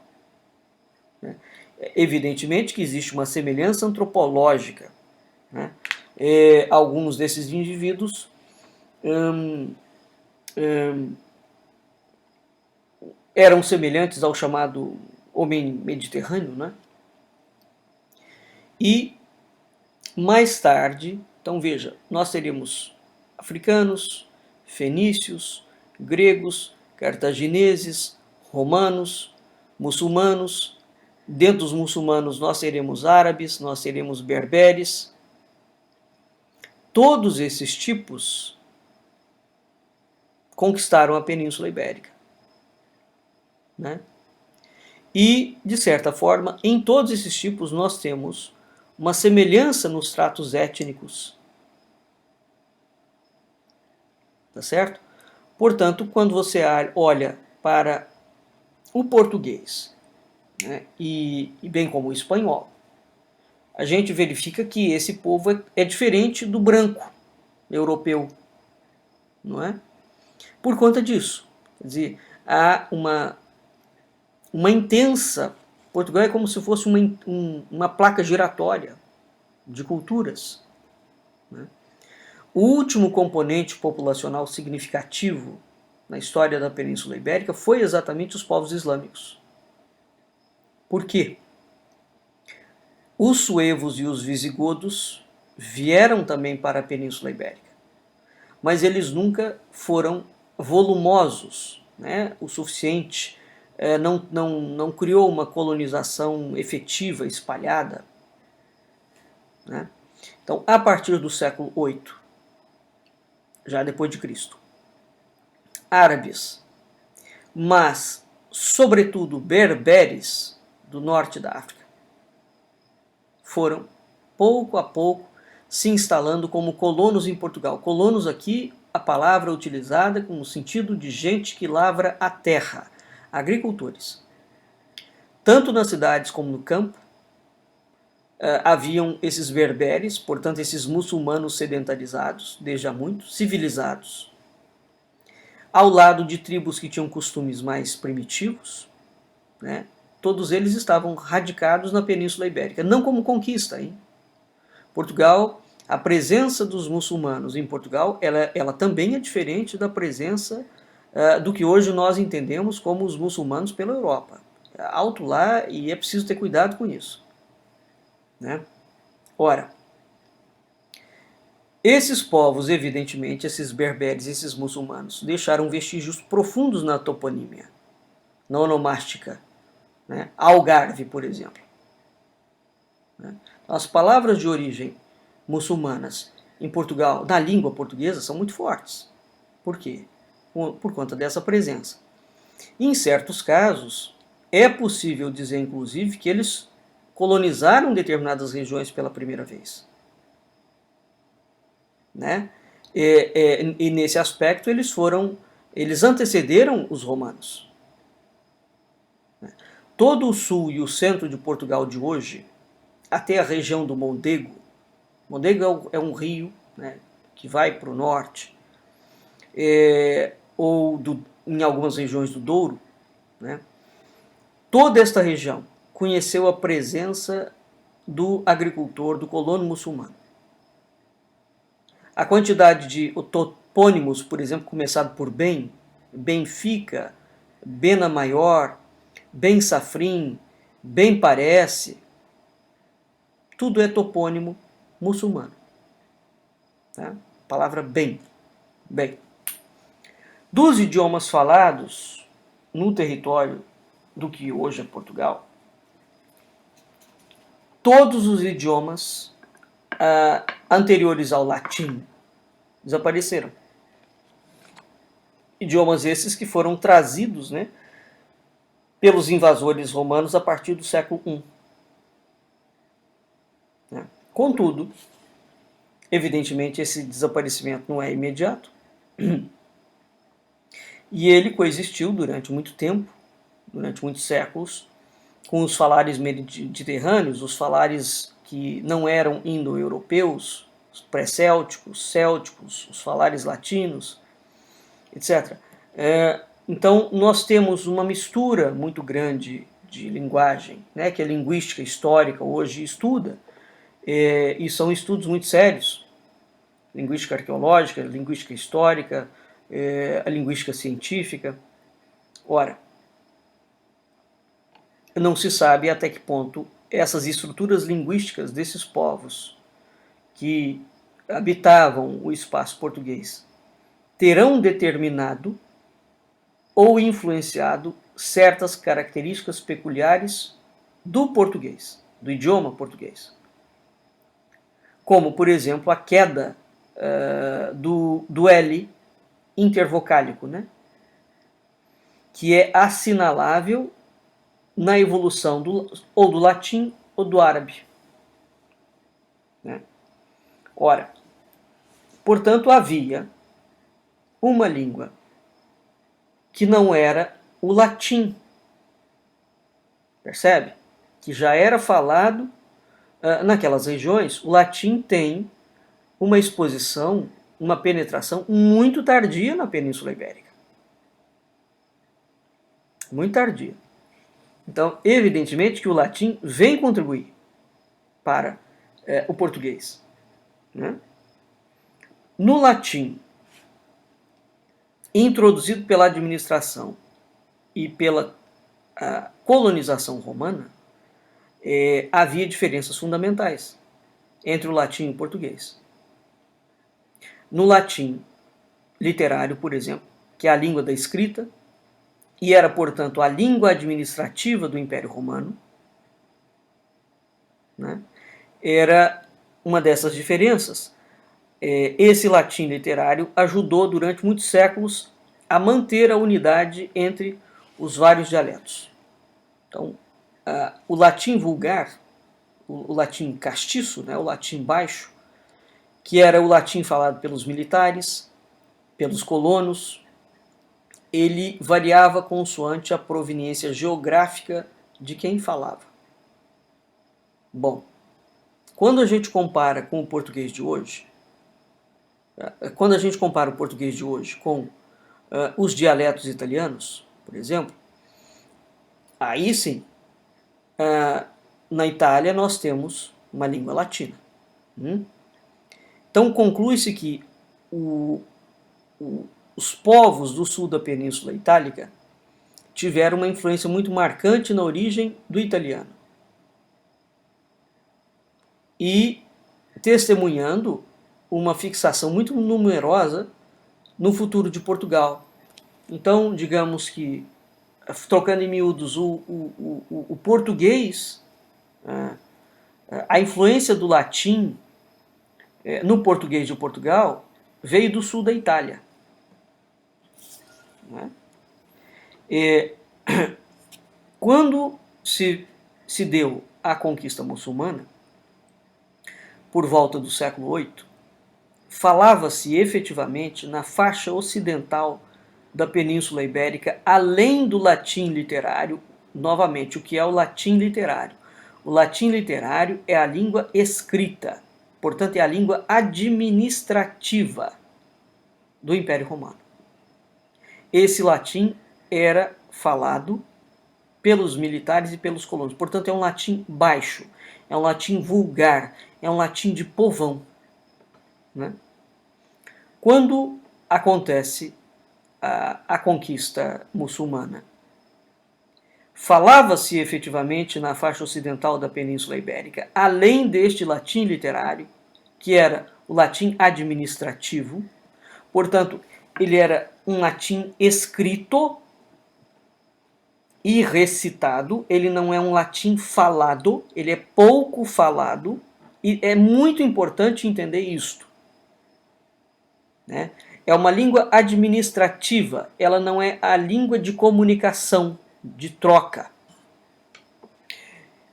Evidentemente que existe uma semelhança antropológica. Alguns desses indivíduos eram semelhantes ao chamado homem mediterrâneo, E mais tarde, então veja, nós teríamos africanos, fenícios, gregos, cartagineses, romanos, muçulmanos. Dentro dos muçulmanos nós teremos árabes, nós teremos berberes. Todos esses tipos conquistaram a Península Ibérica. E, de certa forma, em todos esses tipos nós temos uma semelhança nos tratos étnicos. Tá certo? Portanto, quando você olha para o português, e bem como o espanhol, a gente verifica que esse povo é diferente do branco europeu, não é? Por conta disso. Quer dizer, há uma intensa... Portugal é como se fosse uma placa giratória de culturas. O último componente populacional significativo na história da Península Ibérica foi exatamente os povos islâmicos. Por quê? Os suevos e os visigodos vieram também para a Península Ibérica, mas eles nunca foram volumosos, o suficiente, não criou uma colonização efetiva, espalhada. Então, a partir do século VIII, já depois de Cristo, árabes, mas, sobretudo, berberes do norte da África, foram, pouco a pouco, se instalando como colonos em Portugal. Colonos aqui, a palavra utilizada com o sentido de gente que lavra a terra, agricultores. Tanto nas cidades como no campo, haviam esses berberes, portanto esses muçulmanos sedentarizados, desde há muito, civilizados, ao lado de tribos que tinham costumes mais primitivos, todos eles estavam radicados na Península Ibérica, não como conquista. Portugal, a presença dos muçulmanos em Portugal, ela também é diferente da presença do que hoje nós entendemos como os muçulmanos pela Europa. Alto lá, e é preciso ter cuidado com isso. Ora, esses povos, evidentemente, esses berberes, esses muçulmanos, deixaram vestígios profundos na toponímia, na onomástica. Algarve, por exemplo. As palavras de origem muçulmanas em Portugal, na língua portuguesa, são muito fortes. Por quê? Por conta dessa presença. Em certos casos, é possível dizer, inclusive, que eles colonizaram determinadas regiões pela primeira vez. E nesse aspecto eles antecederam os romanos. Todo o sul e o centro de Portugal de hoje, até a região do Mondego. Mondego é um rio que vai para o norte, ou em algumas regiões do Douro. Toda esta região conheceu a presença do agricultor, do colono muçulmano. A quantidade de topônimos, por exemplo, começado por Benfica, Bena Maior, Ben Safrim, bem parece, tudo é topônimo muçulmano. A palavra bem. Dos idiomas falados no território do que hoje é Portugal, todos os idiomas anteriores ao latim desapareceram. idiomas esses que foram trazidos, né, pelos invasores romanos a partir do século I. Contudo, evidentemente, esse desaparecimento não é imediato. E ele coexistiu durante muito tempo, durante muitos séculos, com os falares mediterrâneos, os falares que não eram indo-europeus, os pré-célticos, célticos, os falares latinos, etc. Então, nós temos uma mistura muito grande de linguagem, né, que a linguística histórica hoje estuda, e são estudos muito sérios. Linguística arqueológica, linguística histórica, a linguística científica. Ora, não se sabe até que ponto essas estruturas linguísticas desses povos que habitavam o espaço português terão determinado ou influenciado certas características peculiares do português, do idioma português. Como, por exemplo, a queda do L intervocálico, né? Que é assinalável na evolução ou do latim ou do árabe. Né? Ora, portanto, havia uma língua que não era o latim, percebe? Que já era falado naquelas regiões. O latim tem uma exposição, uma penetração muito tardia na Península Ibérica. Muito tardia. Então, evidentemente que o latim vem contribuir para o português. Né? No latim, introduzido pela administração e pela colonização romana, havia diferenças fundamentais entre o latim e o português. No latim literário, por exemplo, que é a língua da escrita, e era, portanto, a língua administrativa do Império Romano, né? Era uma dessas diferenças. Esse latim literário ajudou durante muitos séculos a manter a unidade entre os vários dialetos. Então, o latim vulgar, o latim castiço, né, o latim baixo, que era o latim falado pelos militares, pelos colonos, ele variava consoante a proveniência geográfica de quem falava. Bom, quando a gente compara com o português de hoje, quando a gente compara o português de hoje com os dialetos italianos, por exemplo, aí sim, na Itália nós temos uma língua latina. Então conclui-se que os povos do sul da Península Itálica tiveram uma influência muito marcante na origem do italiano. E testemunhando uma fixação muito numerosa no futuro de Portugal. Então, digamos que, trocando em miúdos, o português, a influência do latim no português de Portugal veio do sul da Itália. Quando se deu a conquista muçulmana, por volta do século VIII, falava-se efetivamente na faixa ocidental da Península Ibérica, além do latim literário. Novamente, o que é o latim literário? O latim literário é a língua escrita, portanto é a língua administrativa do Império Romano. Esse latim era falado pelos militares e pelos colonos, portanto é um latim baixo, é um latim vulgar, é um latim de povão. Né? Quando acontece a conquista muçulmana, falava-se efetivamente na faixa ocidental da Península Ibérica, além deste latim literário, que era o latim administrativo, portanto, ele era um latim escrito e recitado, ele não é um latim falado, ele é pouco falado, e é muito importante entender isto. Né? É uma língua administrativa, ela não é a língua de comunicação, de troca.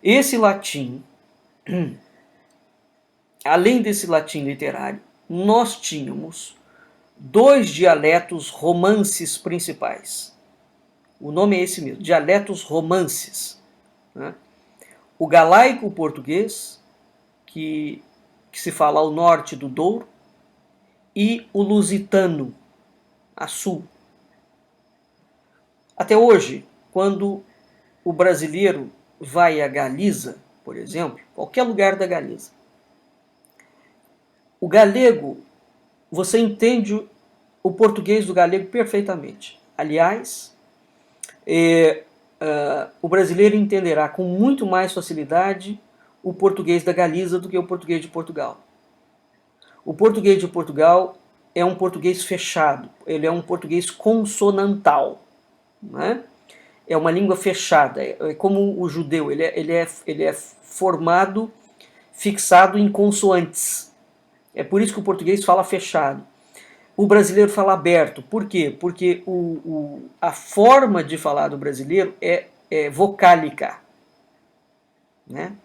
Esse latim, além desse latim literário, nós tínhamos 2 dialetos romances principais. O nome é esse mesmo, dialetos romances, né? O galaico português, que se fala ao norte do Douro, e o lusitano, a sul. Até hoje, quando o brasileiro vai a Galiza, por exemplo, qualquer lugar da Galiza, o galego, você entende o português do galego perfeitamente. Aliás, o brasileiro entenderá com muito mais facilidade o português da Galiza do que o português de Portugal. O português de Portugal é um português fechado, ele é um português consonantal, né? É uma língua fechada, é como o judeu, ele é formado, fixado em consoantes. É por isso que o português fala fechado. O brasileiro fala aberto. Por quê? Porque a forma de falar do brasileiro é vocálica, né?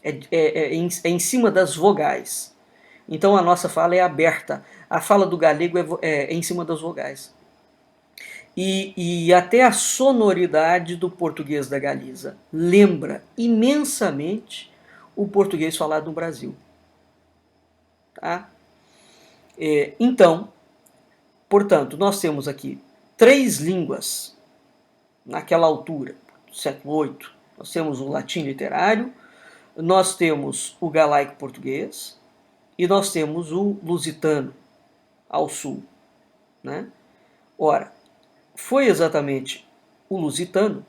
É em cima das vogais. Então a nossa fala é aberta. A fala do galego é em cima das vogais. E até a sonoridade do português da Galiza lembra imensamente o português falado no Brasil. Tá? Então, portanto, nós temos aqui 3 línguas naquela altura, do século VIII. Nós temos o latim literário, nós temos o galaico português e nós temos o lusitano ao sul, né? Ora, foi exatamente o lusitano,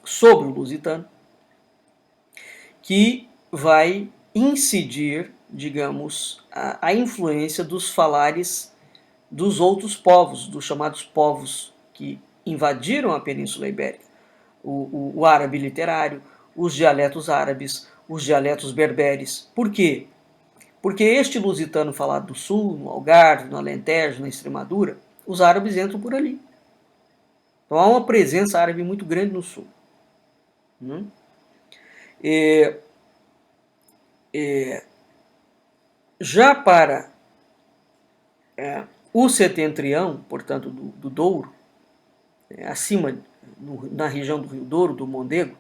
sobre o lusitano, que vai incidir, digamos, a influência dos falares dos outros povos, dos chamados povos que invadiram a Península Ibérica. O árabe literário, os dialetos árabes, os dialetos berberes. Por quê? Porque este lusitano falado do sul, no Algarve, no Alentejo, na Extremadura, os árabes entram por ali. Então há uma presença árabe muito grande no sul. Já para o setentrião, portanto do Douro, acima, na região do Rio Douro, do Mondego,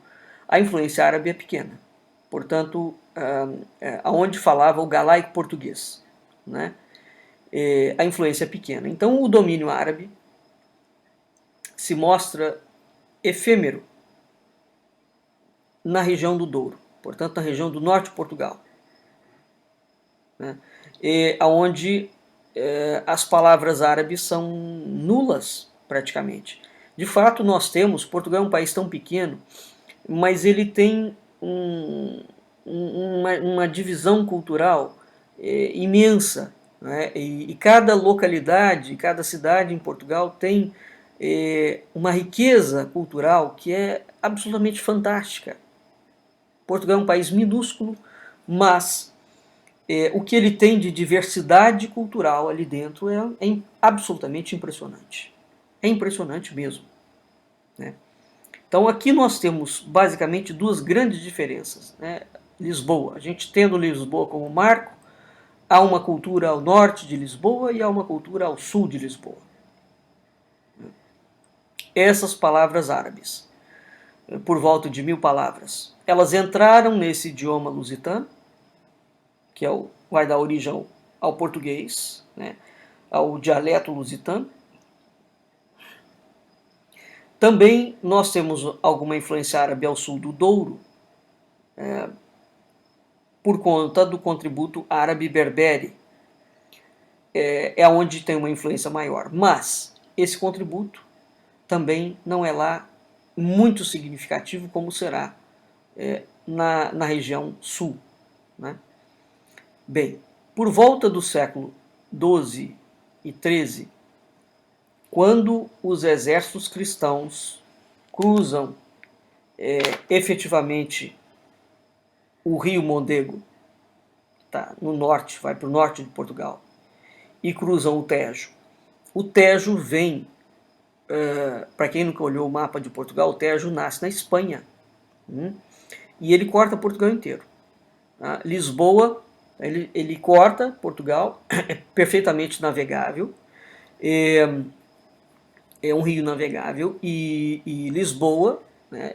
a influência árabe é pequena. Portanto, aonde falava o galaico português, né? A influência é pequena. Então o domínio árabe se mostra efêmero na região do Douro, portanto na região do norte de Portugal, né? Onde as palavras árabes são nulas praticamente. De fato, nós temos, Portugal é um país tão pequeno, mas ele tem uma divisão cultural imensa, né? E cada localidade, cada cidade em Portugal tem uma riqueza cultural que é absolutamente fantástica. Portugal é um país minúsculo, mas o que ele tem de diversidade cultural ali dentro é absolutamente impressionante. É impressionante mesmo, né? Então aqui nós temos basicamente 2 grandes diferenças, né? Lisboa, a gente tendo Lisboa como marco, há uma cultura ao norte de Lisboa e há uma cultura ao sul de Lisboa. Essas palavras árabes, por volta de 1000 palavras, elas entraram nesse idioma lusitano, que vai dar origem ao português, né? Ao dialeto lusitano. Também nós temos alguma influência árabe ao sul do Douro, por conta do contributo árabe-berbere, onde tem uma influência maior. Mas esse contributo também não é lá muito significativo como será na região sul, né? Bem, por volta do século XII e XIII, quando os exércitos cristãos cruzam efetivamente o rio Mondego, tá, no norte, vai para o norte de Portugal, e cruzam o Tejo, o Tejo vem, para quem nunca olhou o mapa de Portugal, o Tejo nasce na Espanha, e ele corta Portugal inteiro. Lisboa, ele corta Portugal, é perfeitamente navegável, é um rio navegável, e Lisboa, né,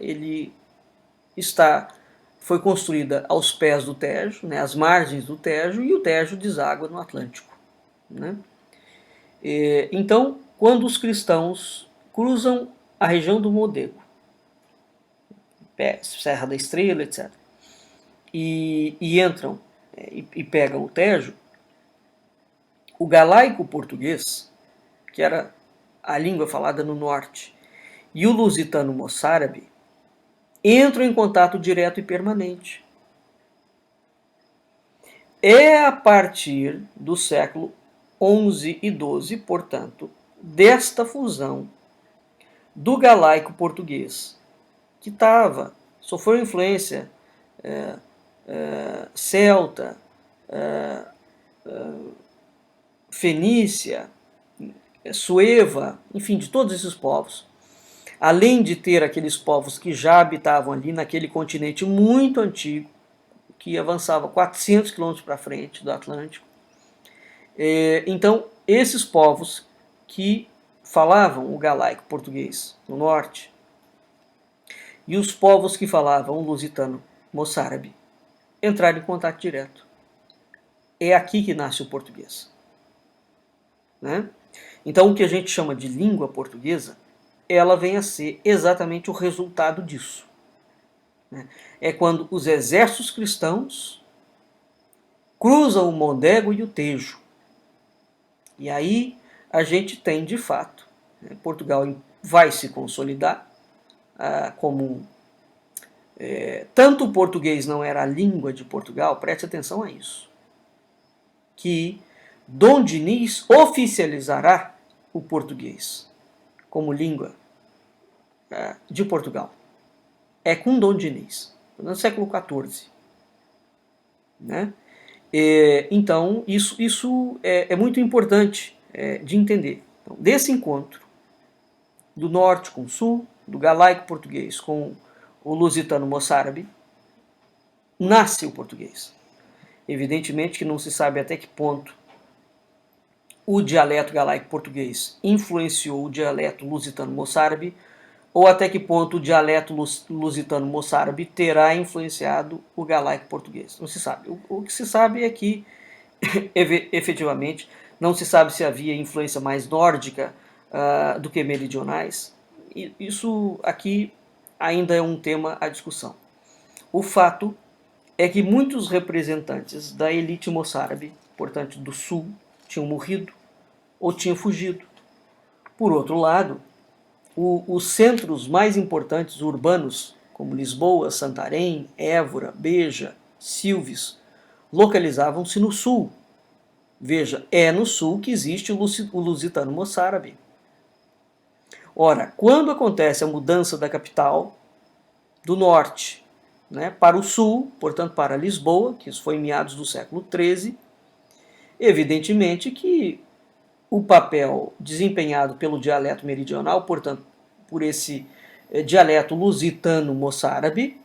foi construída aos pés do Tejo, né, às margens do Tejo, e o Tejo deságua no Atlântico. Né? Então, quando os cristãos cruzam a região do Mondego, Serra da Estrela, etc., e entram e pegam o Tejo, o galaico português, que era a língua falada no norte, e o lusitano moçárabe entram em contato direto e permanente. É a partir do século XI e XII, portanto, desta fusão do galaico português, que sofreu influência celta, fenícia, sueva, enfim, de todos esses povos, além de ter aqueles povos que já habitavam ali naquele continente muito antigo, que avançava 400 quilômetros para frente do Atlântico. Então, esses povos que falavam o galaico português no norte e os povos que falavam o lusitano moçárabe entraram em contato direto. É aqui que nasce o português. Né? Então, o que a gente chama de língua portuguesa, ela vem a ser exatamente o resultado disso. Né? É quando os exércitos cristãos cruzam o Mondego e o Tejo. E aí a gente tem, de fato, Portugal vai se consolidar como... tanto o português não era a língua de Portugal, preste atenção a isso, que Dom Dinis oficializará o português como língua de Portugal. É com Dom Dinis, no século XIV. Né? Então, isso é muito importante de entender. Então, desse encontro do norte com o sul, do galaico português com o lusitano moçárabe, nasce o português. Evidentemente que não se sabe até que ponto o dialeto galaico português influenciou o dialeto lusitano moçárabe, ou até que ponto o dialeto lusitano moçárabe terá influenciado o galaico português. Não se sabe. O que se sabe é que, efetivamente, não se sabe se havia influência mais nórdica do que meridionais. E isso aqui ainda é um tema à discussão. O fato é que muitos representantes da elite moçárabe, portanto do sul, tinham morrido ou tinham fugido. Por outro lado, os centros mais importantes urbanos, como Lisboa, Santarém, Évora, Beja, Silves, localizavam-se no sul. Veja, é no sul que existe o lusitano moçárabe. Ora, quando acontece a mudança da capital do norte, né, para o sul, portanto para Lisboa, que isso foi em meados do século XIII, evidentemente que o papel desempenhado pelo dialeto meridional, portanto, por esse dialeto lusitano-moçárabe,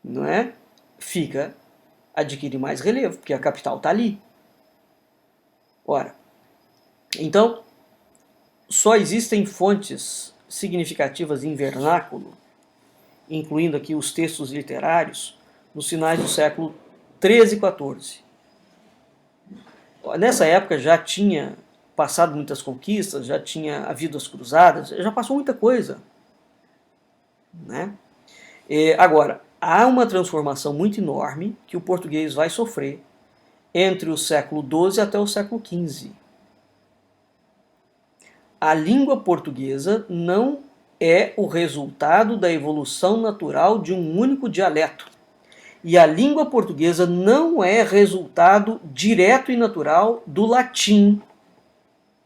não é? Adquire mais relevo, porque a capital está ali. Ora, então, só existem fontes significativas em vernáculo, incluindo aqui os textos literários, nos finais do século XIII e XIV. Nessa época já tinha passado muitas conquistas, já tinha havido as cruzadas, já passou muita coisa. Né? Agora, há uma transformação muito enorme que o português vai sofrer entre o século XII até o século XV. A língua portuguesa não é o resultado da evolução natural de um único dialeto. E a língua portuguesa não é resultado direto e natural do latim,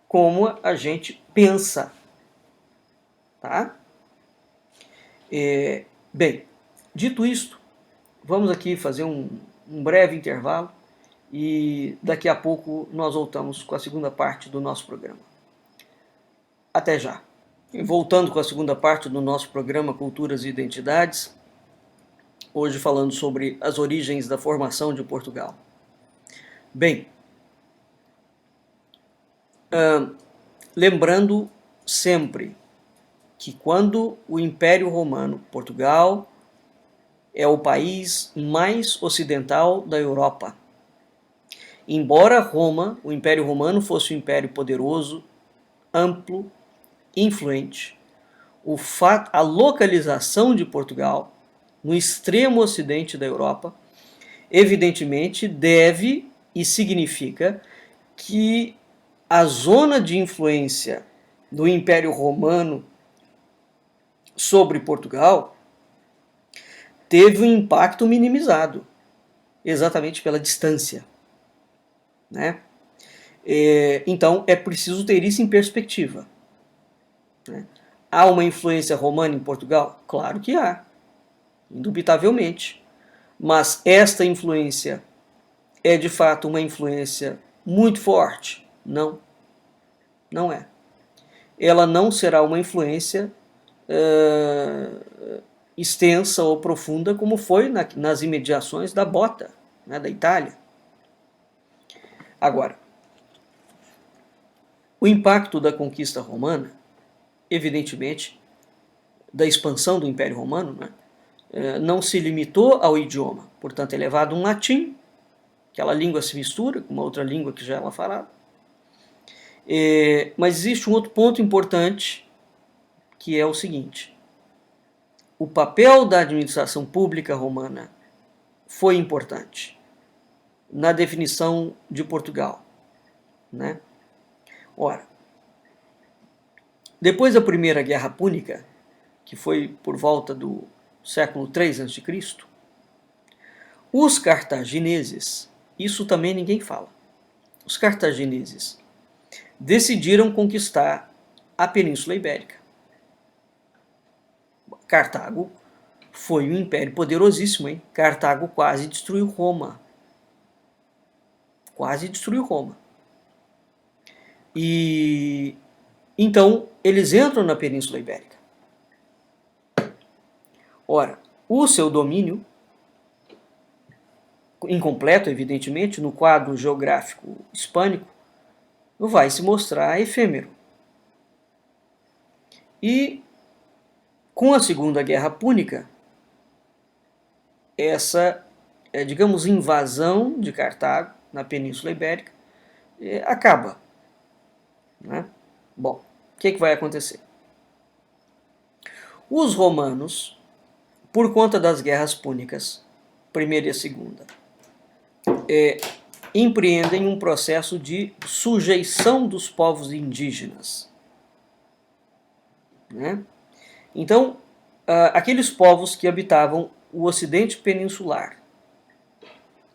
como a gente pensa. Tá? Bem, dito isto, vamos aqui fazer um breve intervalo e daqui a pouco nós voltamos com a segunda parte do nosso programa. Até já. E voltando com a segunda parte do nosso programa Culturas e Identidades, hoje falando sobre as origens da formação de Portugal. Bem, lembrando sempre que quando o Império Romano, Portugal é o país mais ocidental da Europa. Embora Roma, o Império Romano, fosse um império poderoso, amplo, influente, a localização de Portugal no extremo ocidente da Europa, evidentemente deve e significa que a zona de influência do Império Romano sobre Portugal teve um impacto minimizado, exatamente pela distância, né? Então é preciso ter isso em perspectiva, né? Há uma influência romana em Portugal? Claro que há, indubitavelmente. Mas esta influência é de fato uma influência muito forte? Não, não é. Ela não será uma influência extensa ou profunda como foi nas imediações da Bota, né, da Itália. Agora, o impacto da conquista romana, evidentemente, da expansão do Império Romano, né, não se limitou ao idioma. Portanto, é levado um latim, aquela língua se mistura com uma outra língua que já era falada. Mas existe um outro ponto importante, que é o seguinte: o papel da administração pública romana foi importante na definição de Portugal, né? Ora, depois da Primeira Guerra Púnica, que foi por volta do século III a.C., os cartagineses, isso também ninguém fala, os cartagineses decidiram conquistar a Península Ibérica. Cartago foi um império poderosíssimo, hein? Cartago quase destruiu Roma. Quase destruiu Roma. E então eles entram na Península Ibérica. Ora, o seu domínio, incompleto, evidentemente, no quadro geográfico hispânico, vai se mostrar efêmero. E com a Segunda Guerra Púnica, essa, digamos, invasão de Cartago na Península Ibérica acaba, né? Bom, o que vai acontecer? Os romanos, por conta das guerras púnicas, primeira e a segunda, empreendem um processo de sujeição dos povos indígenas, né? Então, aqueles povos que habitavam o Ocidente peninsular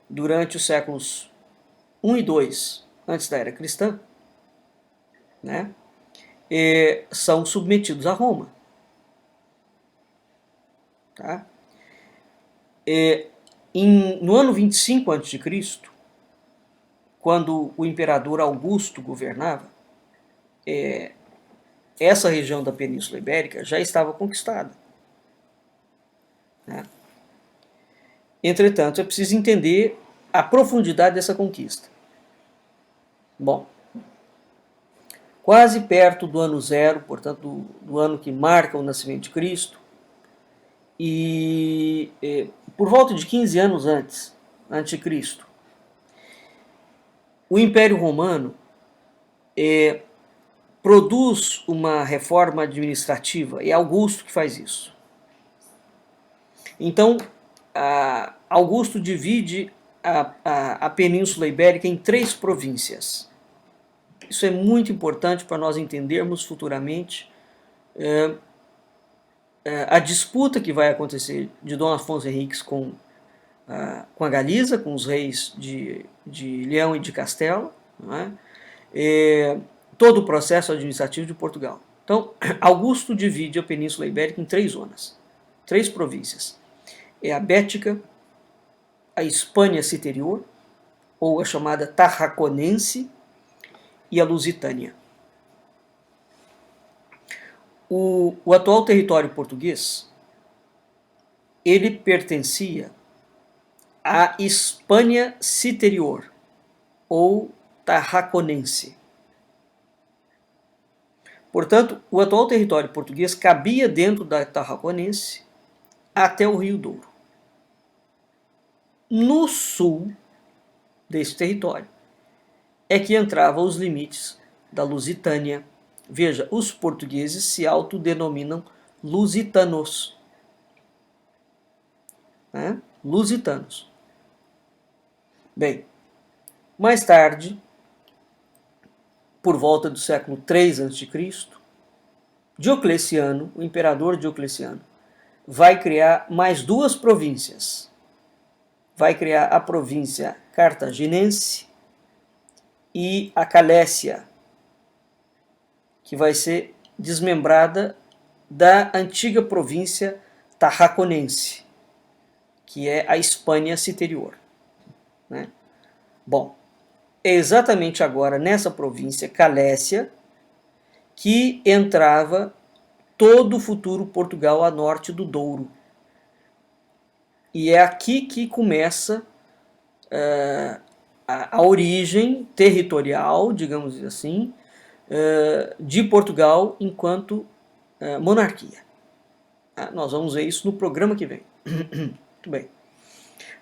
durante os séculos I e II antes da Era Cristã, né, são submetidos a Roma. Tá? No ano 25 a.C., quando o imperador Augusto governava, essa região da Península Ibérica já estava conquistada, né? Entretanto, é preciso entender a profundidade dessa conquista. Bom, quase perto do ano zero, portanto, do ano que marca o nascimento de Cristo, e por volta de 15 anos antes de Cristo, o Império Romano produz uma reforma administrativa, é Augusto que faz isso. Então, Augusto divide a Península Ibérica em 3 províncias. Isso é muito importante para nós entendermos futuramente a disputa que vai acontecer de Dom Afonso Henriques com a Galiza, com os reis de Leão e de Castela, não é? Todo o processo administrativo de Portugal. Então, Augusto divide a Península Ibérica em 3 zonas, 3 províncias. É a Bética, a Hispânia Citerior, ou a chamada Tarraconense, e a Lusitânia. O atual território português, ele pertencia à Hispânia Citerior, ou Tarraconense. Portanto, o atual território português cabia dentro da Tarraconense até o Rio Douro. No sul desse território é que entravam os limites da Lusitânia. Veja, os portugueses se autodenominam lusitanos. Né? Lusitanos. Bem, mais tarde, por volta do século III a.C., Diocleciano, o imperador Diocleciano, vai criar mais duas províncias. Vai criar a província cartaginense e a Calécia, que vai ser desmembrada da antiga província tarraconense, que é a Hispânia Citerior. Né? Bom, é exatamente agora nessa província Calécia que entrava todo o futuro Portugal a norte do Douro. E é aqui que começa a origem territorial, digamos assim, de Portugal enquanto monarquia. Nós vamos ver isso no programa que vem. Muito bem.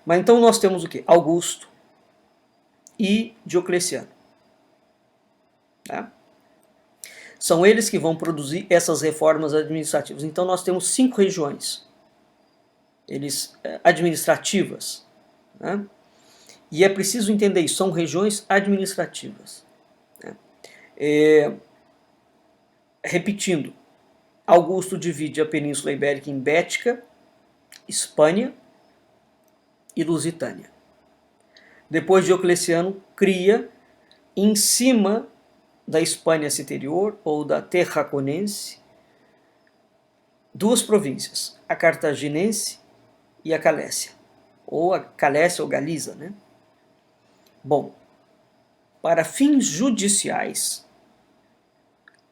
Mas então nós temos o quê? Augusto e Diocleciano. Tá? São eles que vão produzir essas reformas administrativas. Então nós temos 5 regiões administrativas. Né? E é preciso entender isso, são regiões administrativas. Né? Repetindo, Augusto divide a Península Ibérica em Bética, Espanha e Lusitânia. Depois Diocleciano cria, em cima da Hispânia Citerior, ou da Tarraconense, duas províncias, a Cartaginense e a Calécia, ou a Calécia ou Galiza, né? Bom, para fins judiciais,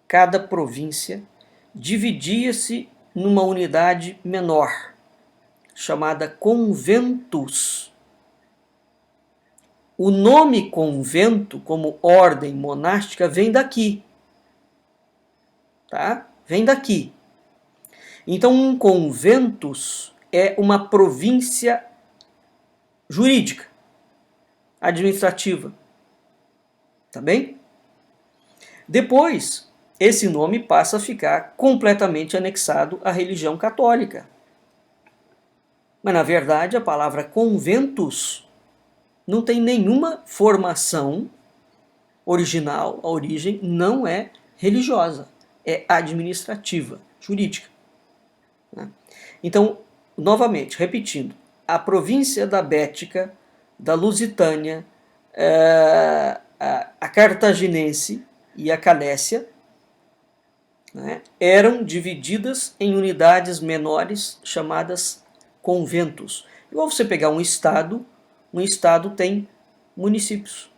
cada província dividia-se numa unidade menor, chamada conventus. O nome convento, como ordem monástica, vem daqui. Tá? Vem daqui. Então, um conventus é uma província jurídica, administrativa. Tá bem? Depois, esse nome passa a ficar completamente anexado à religião católica. Mas, na verdade, a palavra conventus não tem nenhuma formação original, a origem não é religiosa, é administrativa, jurídica. Então, novamente, repetindo, a província da Bética, da Lusitânia, a Cartaginense e a Calécia, né, eram divididas em unidades menores chamadas conventos. Igual você pegar um estado tem municípios.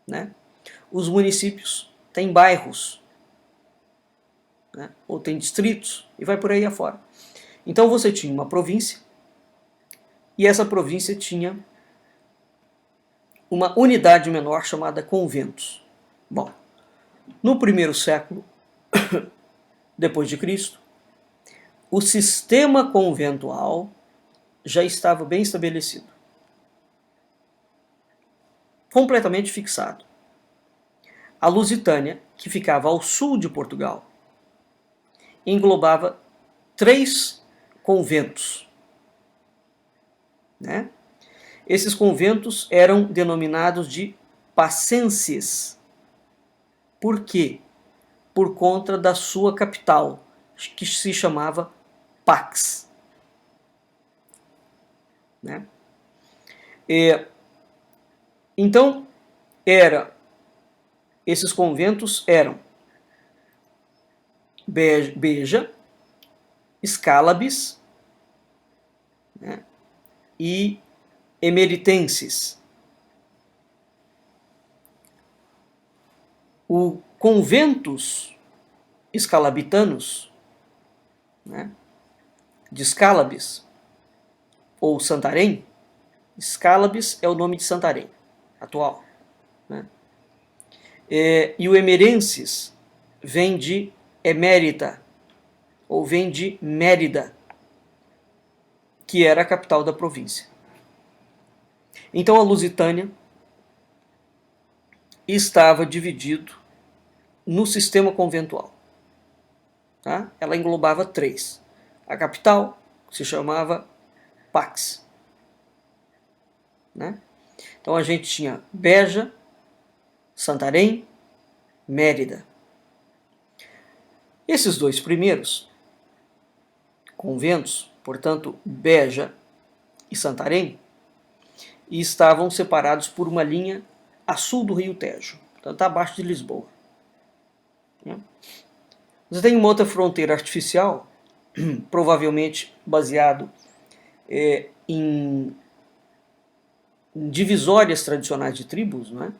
Né? Os municípios têm bairros, né? Ou tem distritos, e vai por aí afora. Então você tinha uma província, e essa província tinha uma unidade menor chamada conventos. Bom, no primeiro século depois de Cristo, o sistema conventual já estava bem estabelecido, completamente fixado. A Lusitânia, que ficava ao sul de Portugal, englobava 3 conventos. Né? Esses conventos eram denominados de pascenses. Por quê? Por conta da sua capital, que se chamava Pax. Né? Então, esses conventos eram Beja, Escálabes, né, e Emeritenses. O conventus escalabitanos, né, de Scalabis, ou Santarém. Scalabis é o nome de Santarém atual, né? E o emerensis vem de Emérita, ou vem de Mérida, que era a capital da província. Então a Lusitânia estava dividido no sistema conventual. Tá? Ela englobava 3. A capital se chamava Pax, né? Então a gente tinha Beja, Santarém, Mérida. Esses 2 primeiros conventos, portanto Beja e Santarém, estavam separados por uma linha a sul do Rio Tejo, portanto abaixo de Lisboa. Você tem uma outra fronteira artificial, provavelmente baseado em divisórias tradicionais de tribos, né?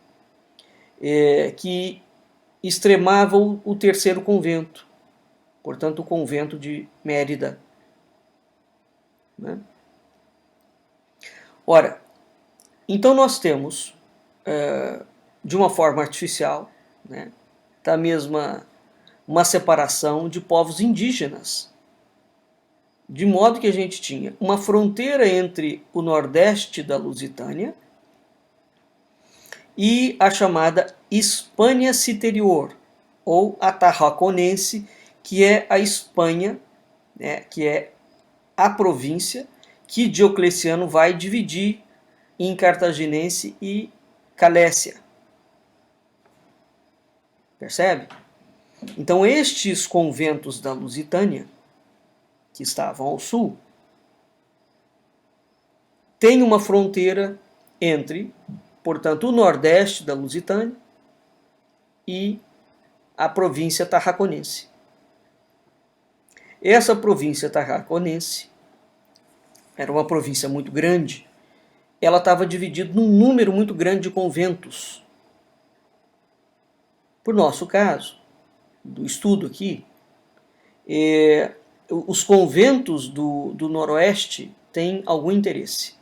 Que extremavam o terceiro convento, portanto o convento de Mérida. Né? Ora, então nós temos, de uma forma artificial, né, da mesma uma separação de povos indígenas, de modo que a gente tinha uma fronteira entre o nordeste da Lusitânia e a chamada Hispânia Citerior, ou a Tarraconense, que é a Espanha, né, que é a província que Diocleciano vai dividir em Cartaginense e Calécia. Percebe? Então estes conventos da Lusitânia, que estavam ao sul, têm uma fronteira entre, portanto, o nordeste da Lusitânia e a província tarraconense. Essa província tarraconense era uma província muito grande, ela estava dividida num número muito grande de conventos. Por nosso caso, do estudo aqui, os conventos do noroeste têm algum interesse.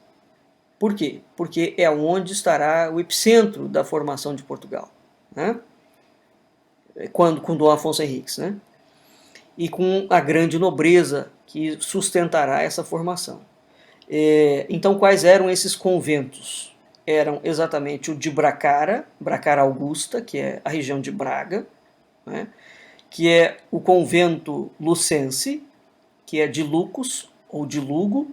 Por quê? Porque é onde estará o epicentro da formação de Portugal, né? Com Dom Afonso Henriques, né? E com a grande nobreza que sustentará essa formação. Então, quais eram esses conventos? Eram exatamente o de Bracara, Bracara Augusta, que é a região de Braga, né? Que é o convento lucense, que é de Lucus, ou de Lugo,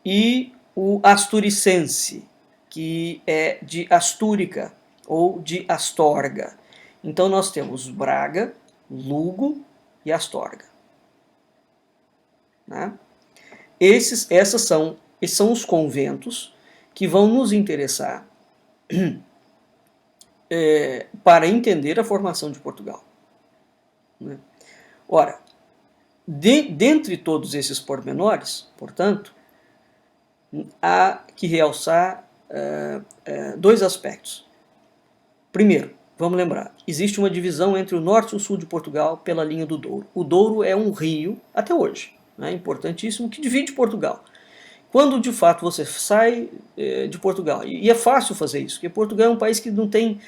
e o asturicense, que é de Astúrica, ou de Astorga. Então nós temos Braga, Lugo e Astorga. Né? Esses são os conventos que vão nos interessar para entender a formação de Portugal. Né? Ora, dentre todos esses pormenores, portanto, há que realçar 2 aspectos. Primeiro, vamos lembrar, existe uma divisão entre o norte e o sul de Portugal pela linha do Douro. O Douro é um rio, até hoje, né, importantíssimo, que divide Portugal. Quando de fato você sai de Portugal, e é fácil fazer isso, porque Portugal é um país que não tem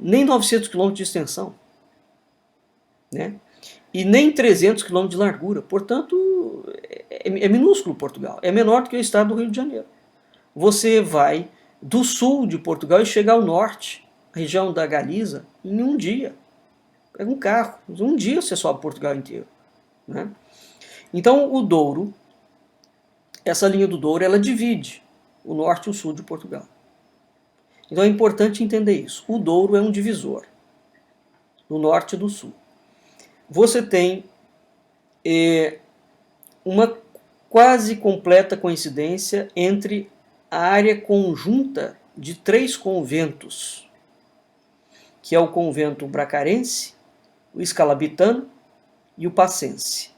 nem 900 km de extensão, né? E nem 300 km de largura, portanto é minúsculo Portugal, é menor do que o estado do Rio de Janeiro. Você vai do sul de Portugal e chega ao norte, região da Galiza, em um dia. Pega um carro, um dia você sobe Portugal inteiro. Né? Então o Douro, essa linha do Douro, ela divide o norte e o sul de Portugal. Então é importante entender isso. O Douro é um divisor do norte e do sul. Você tem uma quase completa coincidência entre a área conjunta de 3 conventos, que é o convento bracarense, o escalabitano e o pacense.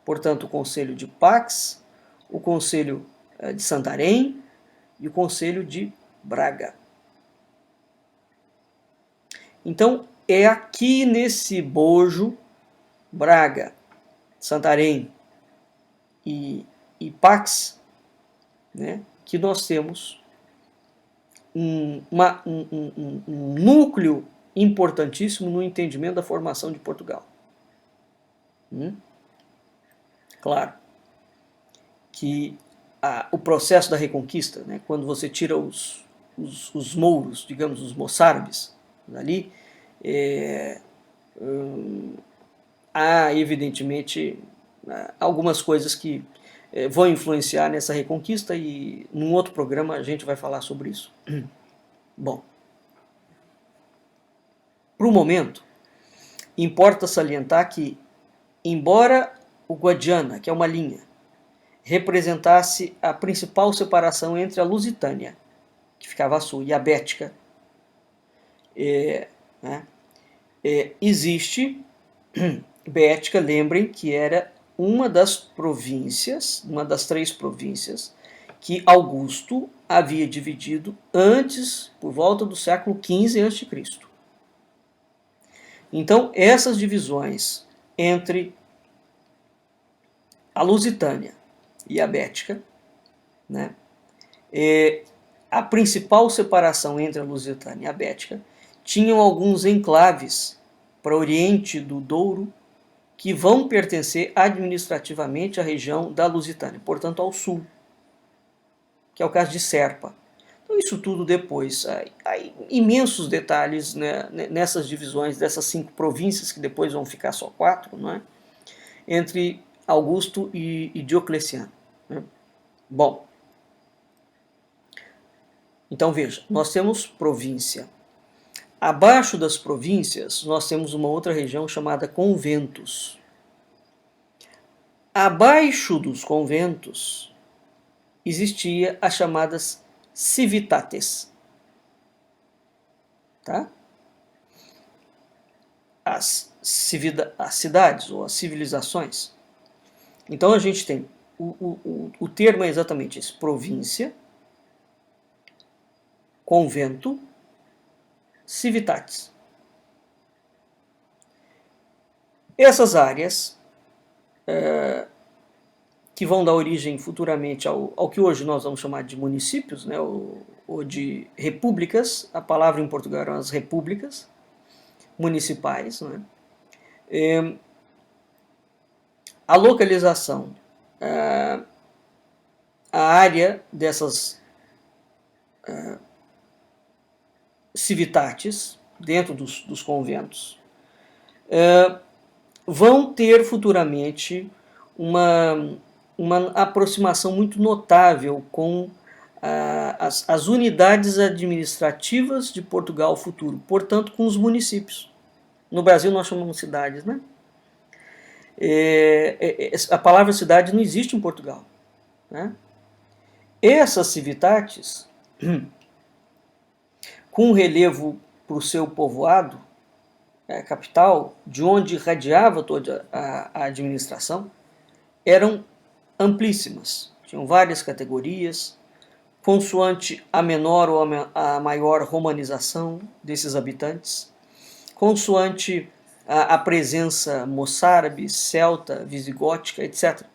Portanto, o concelho de Pax, o concelho de Santarém e o concelho de Braga. Então, é aqui nesse bojo, Braga, Santarém e Pax, né, que nós temos um núcleo importantíssimo no entendimento da formação de Portugal. Claro que o processo da reconquista, né, quando você tira os mouros, digamos, os moçárabes, dali, há evidentemente algumas coisas que vão influenciar nessa reconquista e num outro programa a gente vai falar sobre isso. Bom, para o momento, importa salientar que, embora o Guadiana, que é uma linha, representasse a principal separação entre a Lusitânia, que ficava a sul, e a Bética, existe Bética, lembrem que era uma das províncias, uma das 3 províncias que Augusto havia dividido antes, por volta do século XV a.C. Então, essas divisões entre a Lusitânia e a Bética, né, a principal separação entre a Lusitânia e a Bética, tinham alguns enclaves para o oriente do Douro que vão pertencer administrativamente à região da Lusitânia, portanto ao sul, que é o caso de Serpa. Então isso tudo depois, há imensos detalhes, né, nessas divisões dessas 5 províncias, que depois vão ficar só 4, não é? Entre Augusto e Diocleciano. Né? Bom, então veja, nós temos província. Abaixo das províncias, nós temos uma outra região chamada conventos. Abaixo dos conventos, existia as chamadas civitates. Tá? As cidades ou as civilizações. Então a gente tem, o termo é exatamente esse, província, convento, civitates. Essas áreas que vão dar origem futuramente ao que hoje nós vamos chamar de municípios, né, ou de repúblicas, a palavra em Portugal eram as repúblicas municipais, né? A localização, a área dessas civitates, dentro dos conventos, vão ter futuramente uma aproximação muito notável com as unidades administrativas de Portugal futuro, portanto com os municípios. No Brasil nós chamamos cidades, né? A palavra cidade não existe em Portugal, né? Essas civitates, com relevo para o seu povoado, capital, de onde irradiava toda a administração, eram amplíssimas, tinham várias categorias, consoante a menor ou a maior romanização desses habitantes, consoante a presença moçárabe, celta, visigótica, etc.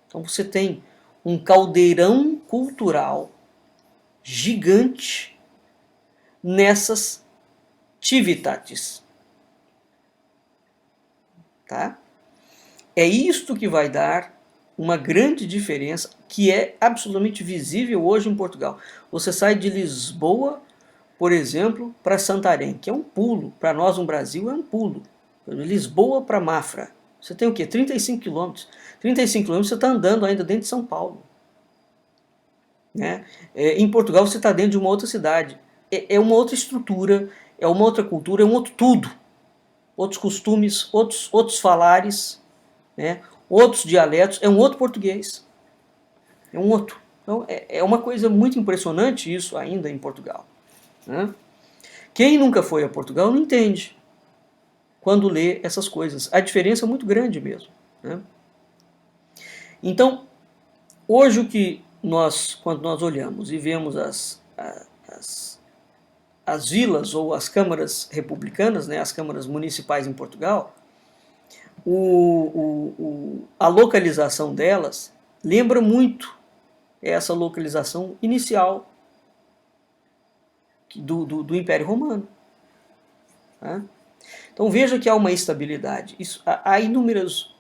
Então você tem um caldeirão cultural gigante nessas civitates. Tá? É isto que vai dar uma grande diferença que é absolutamente visível hoje em Portugal. Você sai de Lisboa, por exemplo, para Santarém, que é um pulo. Para nós no Brasil é um pulo. De Lisboa para Mafra. Você tem o quê? 35 quilômetros. 35 quilômetros você está andando ainda dentro de São Paulo. Né? Em Portugal você está dentro de uma outra cidade. É uma outra estrutura, é uma outra cultura, é um outro tudo. Outros costumes, outros falares, né? Outros dialetos, é um outro português. É um outro. Então é uma coisa muito impressionante isso ainda em Portugal. Né? Quem nunca foi a Portugal não entende quando lê essas coisas. A diferença é muito grande mesmo. Né? Então, hoje o que quando nós olhamos e vemos as as vilas ou as câmaras republicanas, né, as câmaras municipais em Portugal, a localização delas lembra muito essa localização inicial do Império Romano. Tá? Então veja que há uma estabilidade. Há inúmeras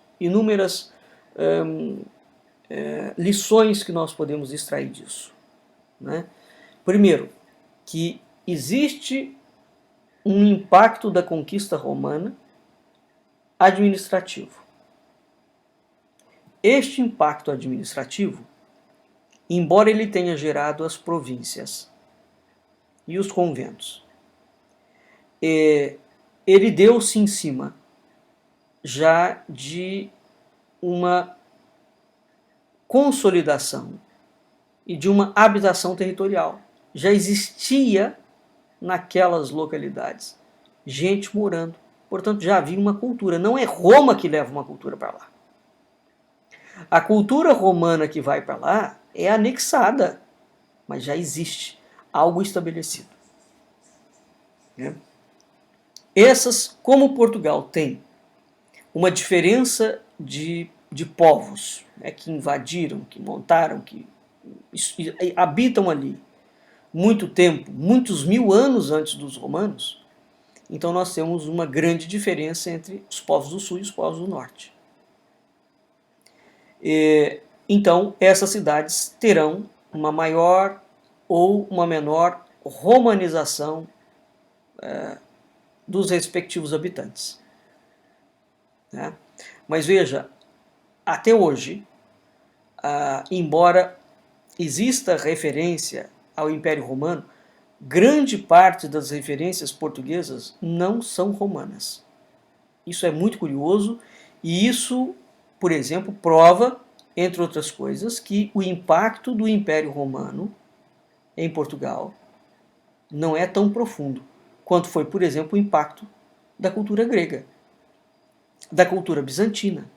lições que nós podemos extrair disso. Né? Primeiro, que existe um impacto da conquista romana administrativo. Este impacto administrativo, embora ele tenha gerado as províncias e os conventos, ele deu-se em cima já de uma consolidação e de uma habitação territorial. Já existia naquelas localidades gente morando. Portanto, já havia uma cultura. Não é Roma que leva uma cultura para lá. A cultura romana que vai para lá é anexada, mas já existe algo estabelecido. Como Portugal tem uma diferença de povos, que invadiram, que montaram, que habitam ali muito tempo, muitos mil anos antes dos romanos, então nós temos uma grande diferença entre os povos do sul e os povos do norte. Então essas cidades terão uma maior ou uma menor romanização dos respectivos habitantes. Né? Mas veja, até hoje, embora exista referência ao Império Romano, grande parte das referências portuguesas não são romanas. Isso é muito curioso e isso, por exemplo, prova, entre outras coisas, que o impacto do Império Romano em Portugal não é tão profundo quanto foi, por exemplo, o impacto da cultura grega, da cultura bizantina,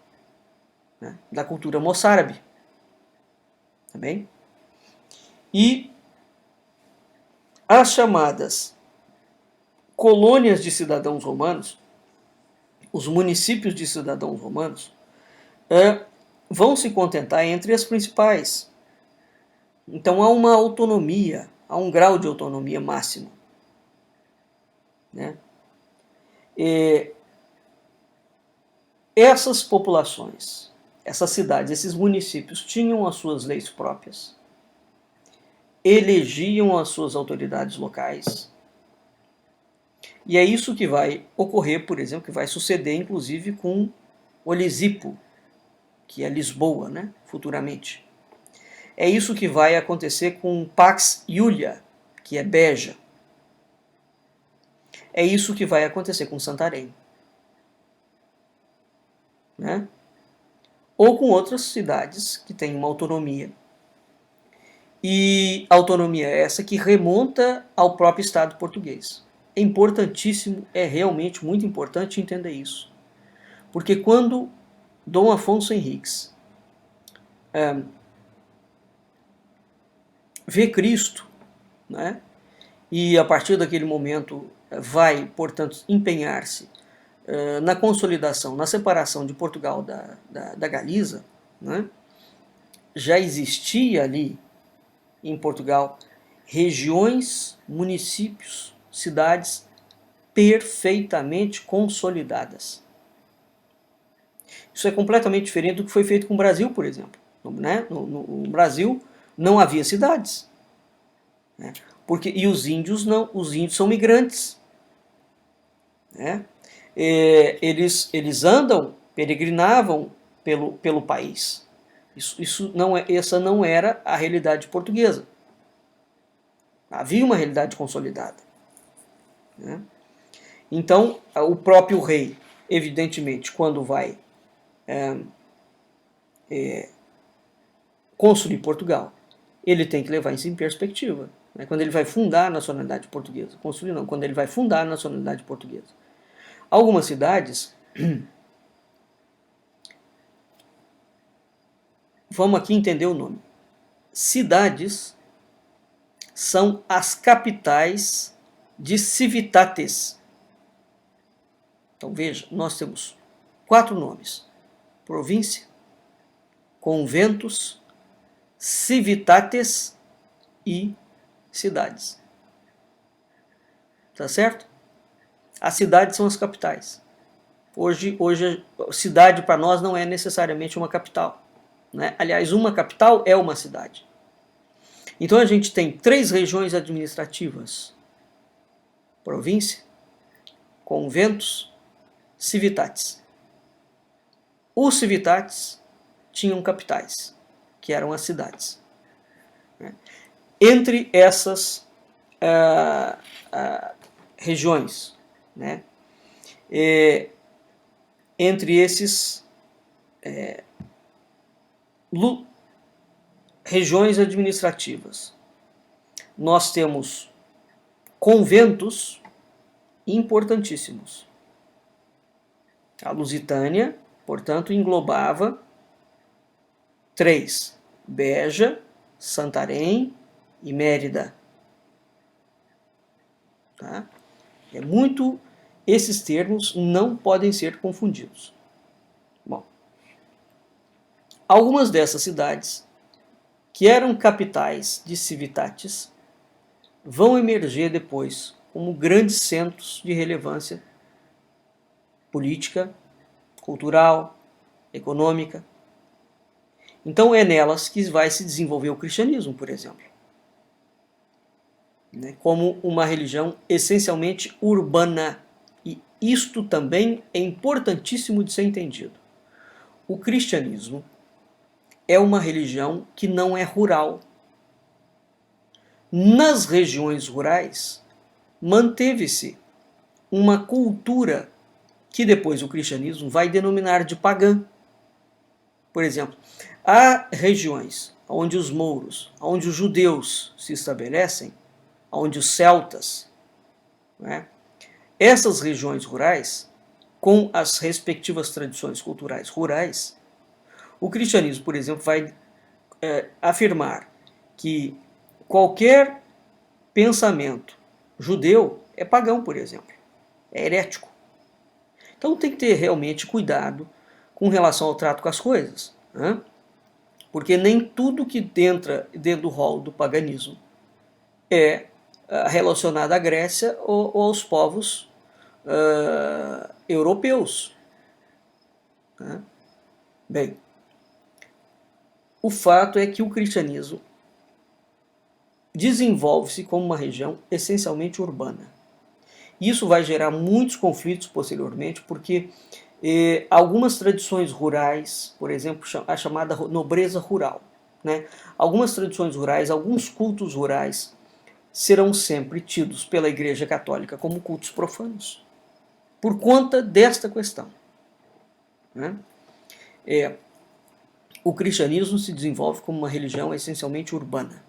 né, da cultura moçárabe. Tá bem? E as chamadas colônias de cidadãos romanos, os municípios de cidadãos romanos, vão se contentar entre as principais. Então há uma autonomia, há um grau de autonomia máximo. Né? Essas populações, essas cidades, esses municípios tinham as suas leis próprias, elegiam as suas autoridades locais. E é isso que vai ocorrer, por exemplo, que vai suceder inclusive com o Lisipo, que é Lisboa, né, futuramente. É isso que vai acontecer com Pax Iulia, que é Beja. É isso que vai acontecer com Santarém. Né? Ou com outras cidades que têm uma autonomia. E autonomia essa que remonta ao próprio Estado português. É importantíssimo, é realmente muito importante entender isso. Porque quando Dom Afonso Henriques vê Cristo, né, e a partir daquele momento vai, portanto, empenhar-se na consolidação, na separação de Portugal da Galiza, né, já existia ali em Portugal regiões, municípios, cidades perfeitamente consolidadas. Isso é completamente diferente do que foi feito com o Brasil, por exemplo. Né? No Brasil não havia cidades. Né? E os índios não, os índios são migrantes. Né? Eles andam, peregrinavam pelo país. Essa não era a realidade portuguesa. Havia uma realidade consolidada. Né? Então, o próprio rei, evidentemente, quando vai construir Portugal, ele tem que levar isso em perspectiva. Né? Quando ele vai fundar a nacionalidade portuguesa. Construir não, quando ele vai fundar a nacionalidade portuguesa. Algumas cidades... Vamos aqui entender o nome. Cidades são as capitais de civitates. Então veja, nós temos 4 nomes: província, conventos, civitates e cidades. Tá certo? As cidades são as capitais. Hoje cidade para nós não é necessariamente uma capital, né? Aliás, uma capital é uma cidade. Então a gente tem 3 regiões administrativas: província, conventos, civitates. Os civitates tinham capitais, que eram as cidades. Entre essas regiões, né? Entre esses regiões administrativas, nós temos conventos importantíssimos. A Lusitânia, portanto, englobava 3: Beja, Santarém e Mérida. Tá? Esses termos não podem ser confundidos. Bom, algumas dessas cidades, que eram capitais de civitates, vão emerger depois como grandes centros de relevância política, cultural, econômica. Então é nelas que vai se desenvolver o cristianismo, por exemplo, né, como uma religião essencialmente urbana. E isto também é importantíssimo de ser entendido. O cristianismo é uma religião que não é rural. Nas regiões rurais, manteve-se uma cultura que depois o cristianismo vai denominar de pagã. Por exemplo, há regiões onde os mouros, onde os judeus se estabelecem, onde os celtas, né? Essas regiões rurais, com as respectivas tradições culturais rurais, o cristianismo, por exemplo, vai afirmar que qualquer pensamento judeu é pagão, por exemplo, é herético. Então tem que ter realmente cuidado com relação ao trato com as coisas, né? Porque nem tudo que entra dentro do rol do paganismo é relacionado à Grécia ou aos povos europeus. Né? Bem, o fato é que o cristianismo desenvolve-se como uma região essencialmente urbana. Isso vai gerar muitos conflitos posteriormente, porque algumas tradições rurais, por exemplo, a chamada nobreza rural, né? Algumas tradições rurais, alguns cultos rurais, serão sempre tidos pela Igreja Católica como cultos profanos, por conta desta questão. Né? O cristianismo se desenvolve como uma religião essencialmente urbana.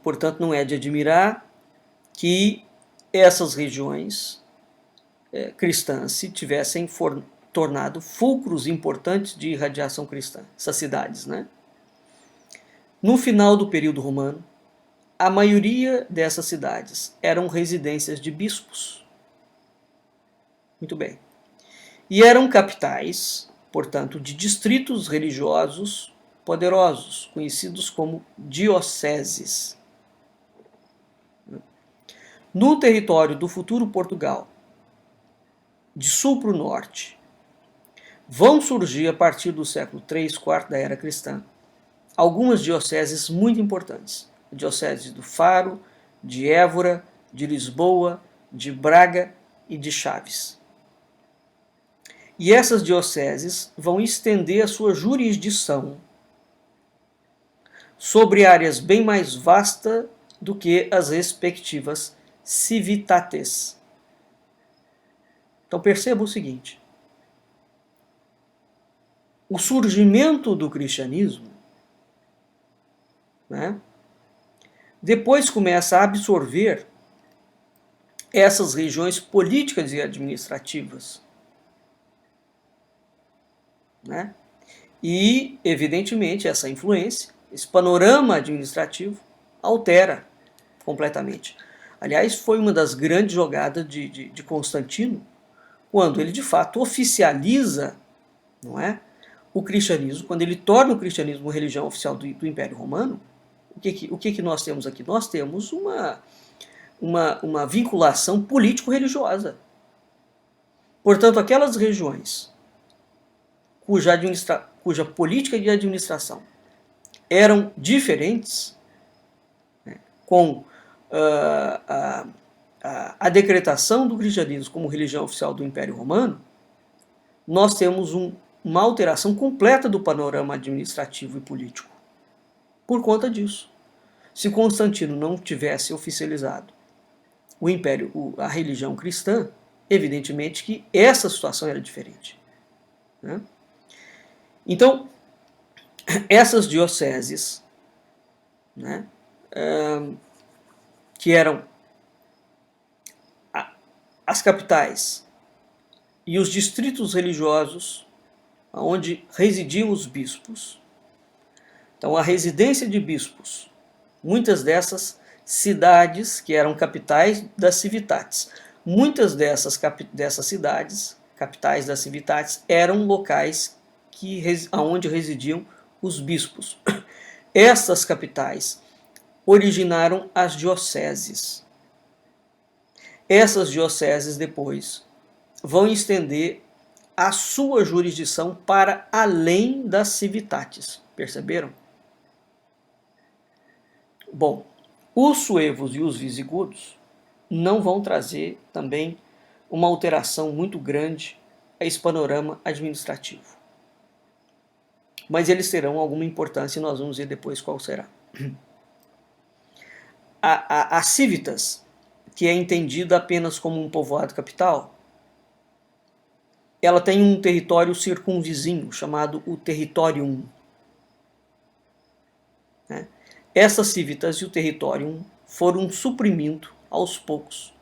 Portanto, não é de admirar que essas regiões cristãs se tivessem tornado fulcros importantes de irradiação cristã, essas cidades. Né? No final do período romano, a maioria dessas cidades eram residências de bispos. Muito bem. E eram capitais, portanto, de distritos religiosos poderosos, conhecidos como dioceses. No território do futuro Portugal, de sul para o norte, vão surgir a partir do século III, IV da era cristã, algumas dioceses muito importantes. A diocese do Faro, de Évora, de Lisboa, de Braga e de Chaves. E essas dioceses vão estender a sua jurisdição sobre áreas bem mais vastas do que as respectivas civitates. Então perceba o seguinte: o surgimento do cristianismo, né, depois começa a absorver essas regiões políticas e administrativas. Né? E, evidentemente, essa influência, esse panorama administrativo, altera completamente Aliás, foi uma das grandes jogadas de Constantino, quando ele de fato oficializa, não é, o cristianismo, quando ele torna o cristianismo uma religião oficial do Império Romano. O que nós temos aqui? Nós temos uma vinculação político-religiosa. Portanto, aquelas regiões cuja política de administração eram diferentes, né, com a decretação do cristianismo como religião oficial do Império Romano, nós temos uma alteração completa do panorama administrativo e político. Por conta disso. Se Constantino não tivesse oficializado o império, a religião cristã, evidentemente que essa situação era diferente, né? Então, essas dioceses, né, que eram as capitais e os distritos religiosos onde residiam os bispos. Então, a residência de bispos, muitas dessas cidades que eram capitais das civitates, muitas dessas cidades, capitais das civitates, eram locais onde residiam os bispos. Essas capitais originaram as dioceses. Essas dioceses depois vão estender a sua jurisdição para além das civitates. Perceberam? Bom, os suevos e os visigodos não vão trazer também uma alteração muito grande a esse panorama administrativo. Mas eles terão alguma importância e nós vamos ver depois qual será. A civitas, que é entendida apenas como um povoado capital, ela tem um território circunvizinho, chamado o Territorium. Essas civitas e o Territorium foram suprimindo aos poucos,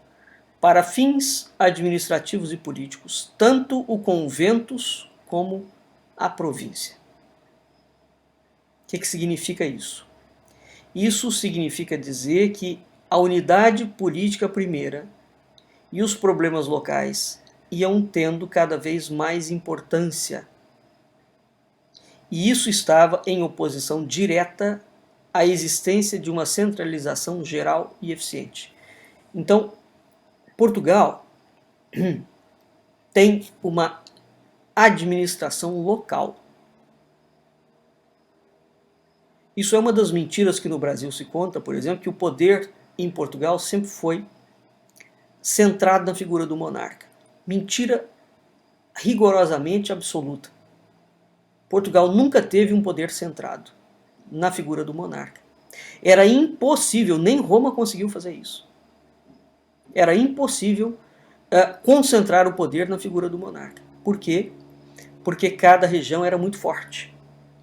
para fins administrativos e políticos, tanto o conventus como a província. O que significa isso? Isso significa dizer que a unidade política primeira e os problemas locais iam tendo cada vez mais importância. E isso estava em oposição direta à existência de uma centralização geral e eficiente. Então, Portugal tem uma administração local. Isso é uma das mentiras que no Brasil se conta, por exemplo, que o poder em Portugal sempre foi centrado na figura do monarca. Mentira rigorosamente absoluta. Portugal nunca teve um poder centrado na figura do monarca. Era impossível, nem Roma conseguiu fazer isso. Era impossível concentrar o poder na figura do monarca. Por quê? Porque cada região era muito forte.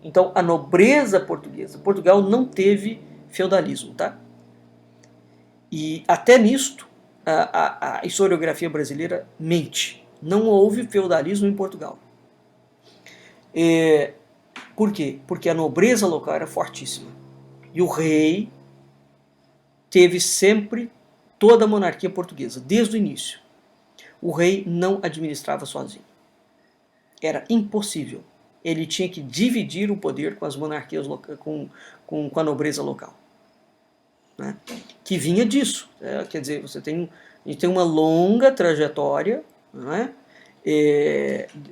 Então, a nobreza portuguesa, Portugal não teve feudalismo, tá? E até nisto, a historiografia brasileira mente. Não houve feudalismo em Portugal. Por quê? Porque a nobreza local era fortíssima. E o rei teve sempre toda a monarquia portuguesa, desde o início. O rei não administrava sozinho. Era impossível. Ele tinha que dividir o poder com as monarquias com a nobreza local, né? Que vinha disso. Quer dizer, a gente tem uma longa trajetória, né,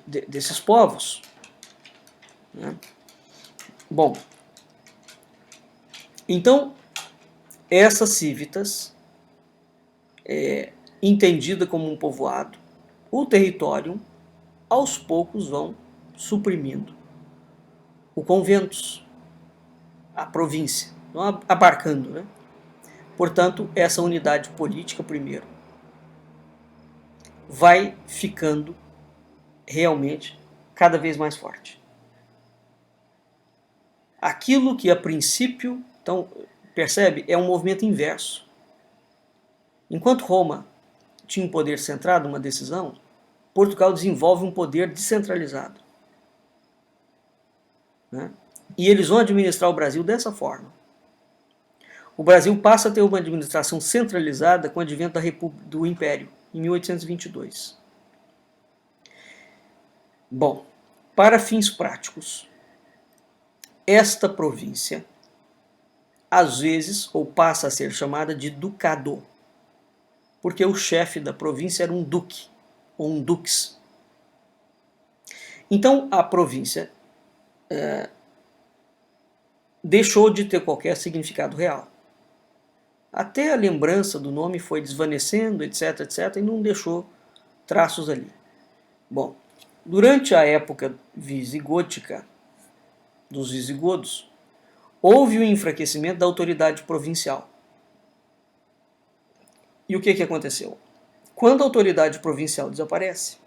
desses povos, né? Bom, então, essas civitas, entendida como um povoado, o território, aos poucos vão suprimindo o conventus, a província, não abarcando, né? Portanto, essa unidade política, primeiro, vai ficando realmente cada vez mais forte. Aquilo que a princípio, então, percebe, é um movimento inverso. Enquanto Roma tinha um poder centrado, uma decisão, Portugal desenvolve um poder descentralizado, né? E eles vão administrar o Brasil dessa forma. o Brasil passa a ter uma administração centralizada com o advento do Império, em 1822. Bom, para fins práticos, esta província, às vezes, ou passa a ser chamada de ducado, porque o chefe da província era um duque, ou um dux. Então, a província deixou de ter qualquer significado real. Até a lembrança do nome foi desvanecendo, etc, etc, e não deixou traços ali. Bom, durante a época visigótica, dos visigodos, houve o enfraquecimento da autoridade provincial. E o que aconteceu? Quando a autoridade provincial desaparece,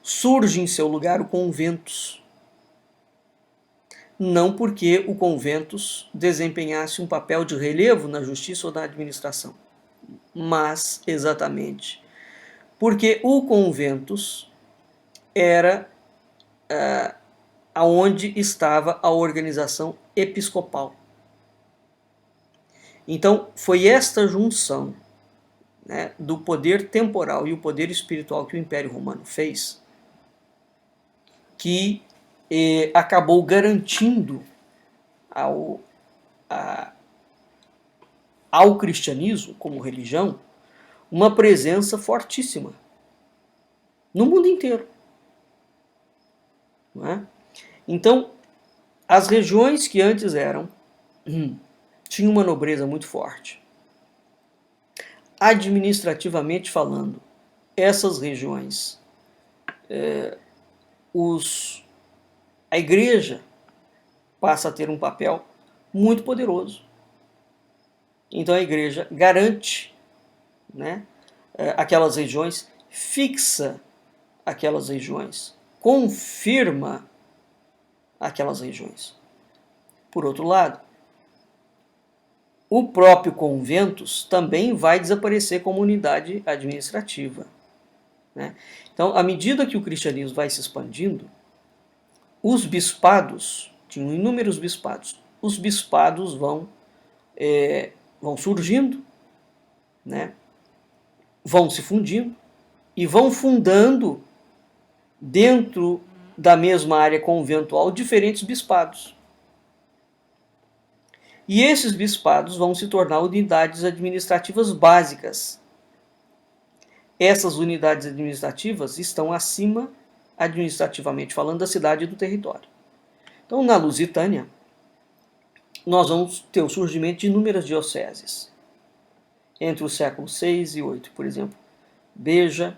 surge em seu lugar o conventus. Não porque o conventus desempenhasse um papel de relevo na justiça ou na administração, mas exatamente porque o conventus era aonde estava a organização episcopal. Então, foi esta junção, né, do poder temporal e o poder espiritual que o Império Romano fez que acabou garantindo ao cristianismo, como religião, uma presença fortíssima no mundo inteiro. Não é? Então, as regiões que antes tinham uma nobreza muito forte. Administrativamente falando, essas regiões, a igreja passa a ter um papel muito poderoso. Então a igreja garante, né, aquelas regiões, fixa aquelas regiões, confirma aquelas regiões. Por outro lado, o próprio conventus também vai desaparecer como unidade administrativa, né? Então, à medida que o cristianismo vai se expandindo, os bispados, tinham inúmeros bispados, os bispados vão surgindo, né? Vão se fundindo e vão fundando dentro da mesma área conventual diferentes bispados. E esses bispados vão se tornar unidades administrativas básicas. Essas unidades administrativas estão acima, administrativamente falando, da cidade e do território. Então, na Lusitânia, nós vamos ter o surgimento de inúmeras dioceses. Entre os séculos 6 e 8, por exemplo, Beja,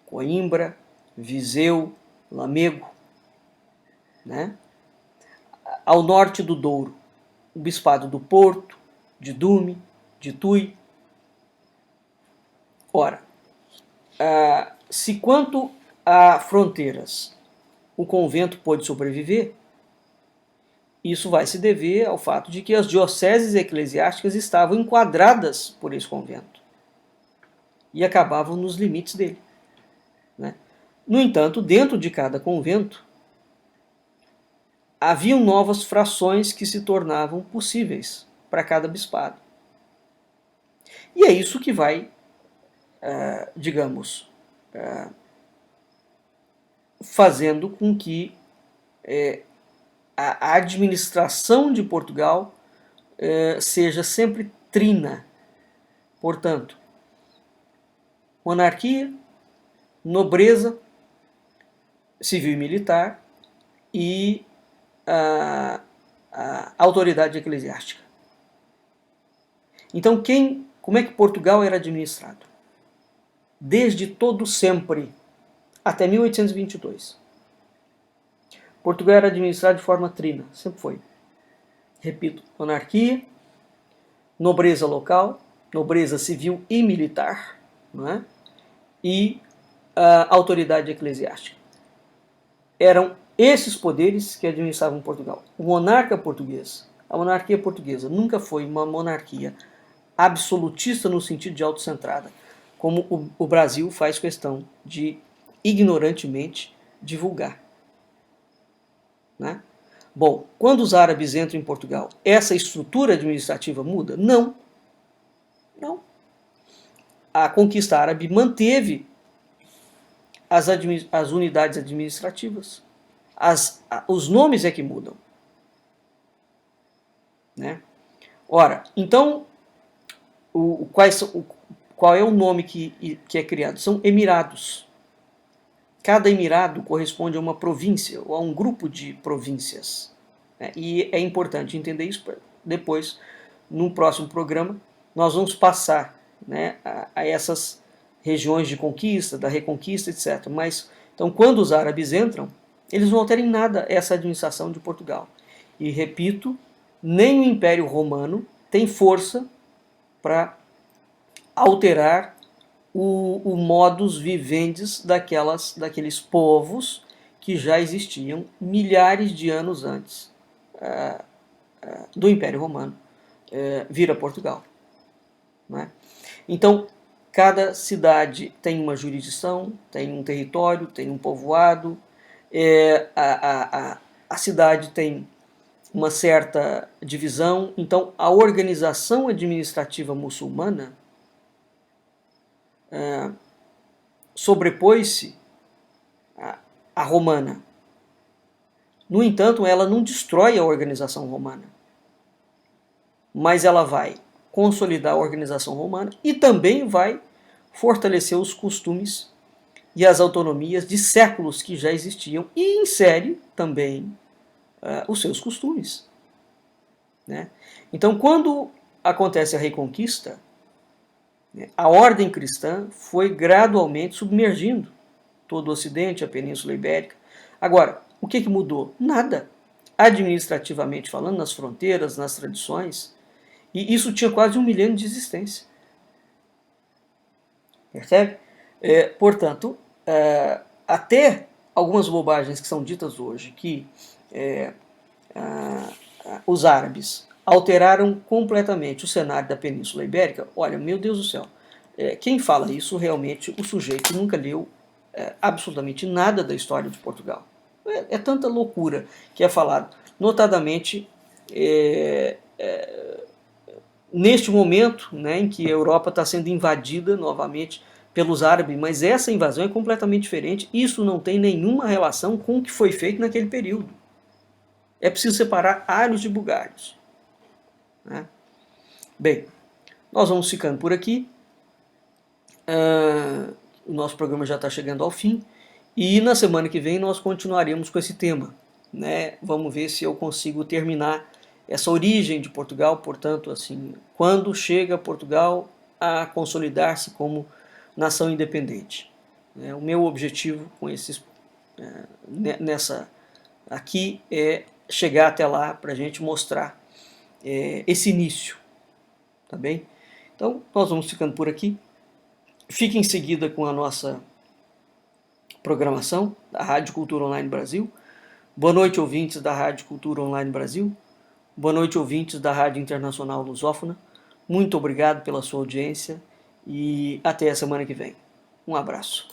Coimbra, Viseu, Lamego, né? Ao norte do Douro, o bispado do Porto, de Dume, de Tui. Ora, se quanto a fronteiras o convento pôde sobreviver, isso vai se dever ao fato de que as dioceses eclesiásticas estavam enquadradas por esse convento e acabavam nos limites dele, né? No entanto, dentro de cada convento, haviam novas frações que se tornavam possíveis para cada bispado. E é isso que vai, fazendo com que a administração de Portugal seja sempre trina. Portanto, monarquia, nobreza, civil e militar e a autoridade eclesiástica. Então, como é que Portugal era administrado? Desde todo sempre, até 1822. Portugal era administrado de forma trina, sempre foi. Repito, monarquia, nobreza local, nobreza civil e militar, não é? E a autoridade eclesiástica. Eram esses poderes que administravam Portugal. O monarca português, a monarquia portuguesa, nunca foi uma monarquia absolutista no sentido de autocentrada, como o Brasil faz questão de ignorantemente divulgar, né? Bom, quando os árabes entram em Portugal, essa estrutura administrativa muda? Não. Não. A conquista árabe manteve as unidades administrativas. Os nomes é que mudam. Né? Ora, então, qual é o nome que é criado? São emirados. Cada emirado corresponde a uma província ou a um grupo de províncias. Né? E é importante entender isso. Depois, no próximo programa, nós vamos passar, né, a essas regiões de conquista, da reconquista, etc. Mas, então, quando os árabes entram, eles não alteram em nada essa administração de Portugal. E, repito, nem o Império Romano tem força para alterar o modus vivendi daqueles povos que já existiam milhares de anos antes do Império Romano vir a Portugal. Né? Então, cada cidade tem uma jurisdição, tem um território, tem um povoado, a cidade tem uma certa divisão. Então, a organização administrativa muçulmana sobrepôs-se à romana. No entanto, ela não destrói a organização romana, mas ela vai consolidar a organização romana e também vai fortalecer os costumes e as autonomias de séculos que já existiam e insere também os seus costumes. Né? Então, quando acontece a Reconquista, a ordem cristã foi gradualmente submergindo todo o Ocidente, a Península Ibérica. Agora, o que mudou? Nada. Administrativamente falando, nas fronteiras, nas tradições, e isso tinha quase 1 milênio de existência. Percebe? Portanto, até algumas bobagens que são ditas hoje, que os árabes alteraram completamente o cenário da Península Ibérica, olha, meu Deus do céu, quem fala isso realmente, o sujeito nunca leu absolutamente nada da história de Portugal. É tanta loucura que é falado, notadamente neste momento, né, em que a Europa está sendo invadida novamente pelos árabes, mas essa invasão é completamente diferente, isso não tem nenhuma relação com o que foi feito naquele período. É preciso separar alhos de bugalhos. Né? Bem, nós vamos ficando por aqui. O nosso programa já está chegando ao fim. E na semana que vem nós continuaremos com esse tema. Né? Vamos ver se eu consigo terminar essa origem de Portugal, portanto, assim, quando chega Portugal a consolidar-se como nação independente. O meu objetivo com aqui é chegar até lá para a gente mostrar esse início, tá bem? Então, nós vamos ficando por aqui. Fique em seguida com a nossa programação da Rádio Cultura Online Brasil. Boa noite, ouvintes da Rádio Cultura Online Brasil. Boa noite, ouvintes da Rádio Internacional Lusófona. Muito obrigado pela sua audiência e até a semana que vem. Um abraço.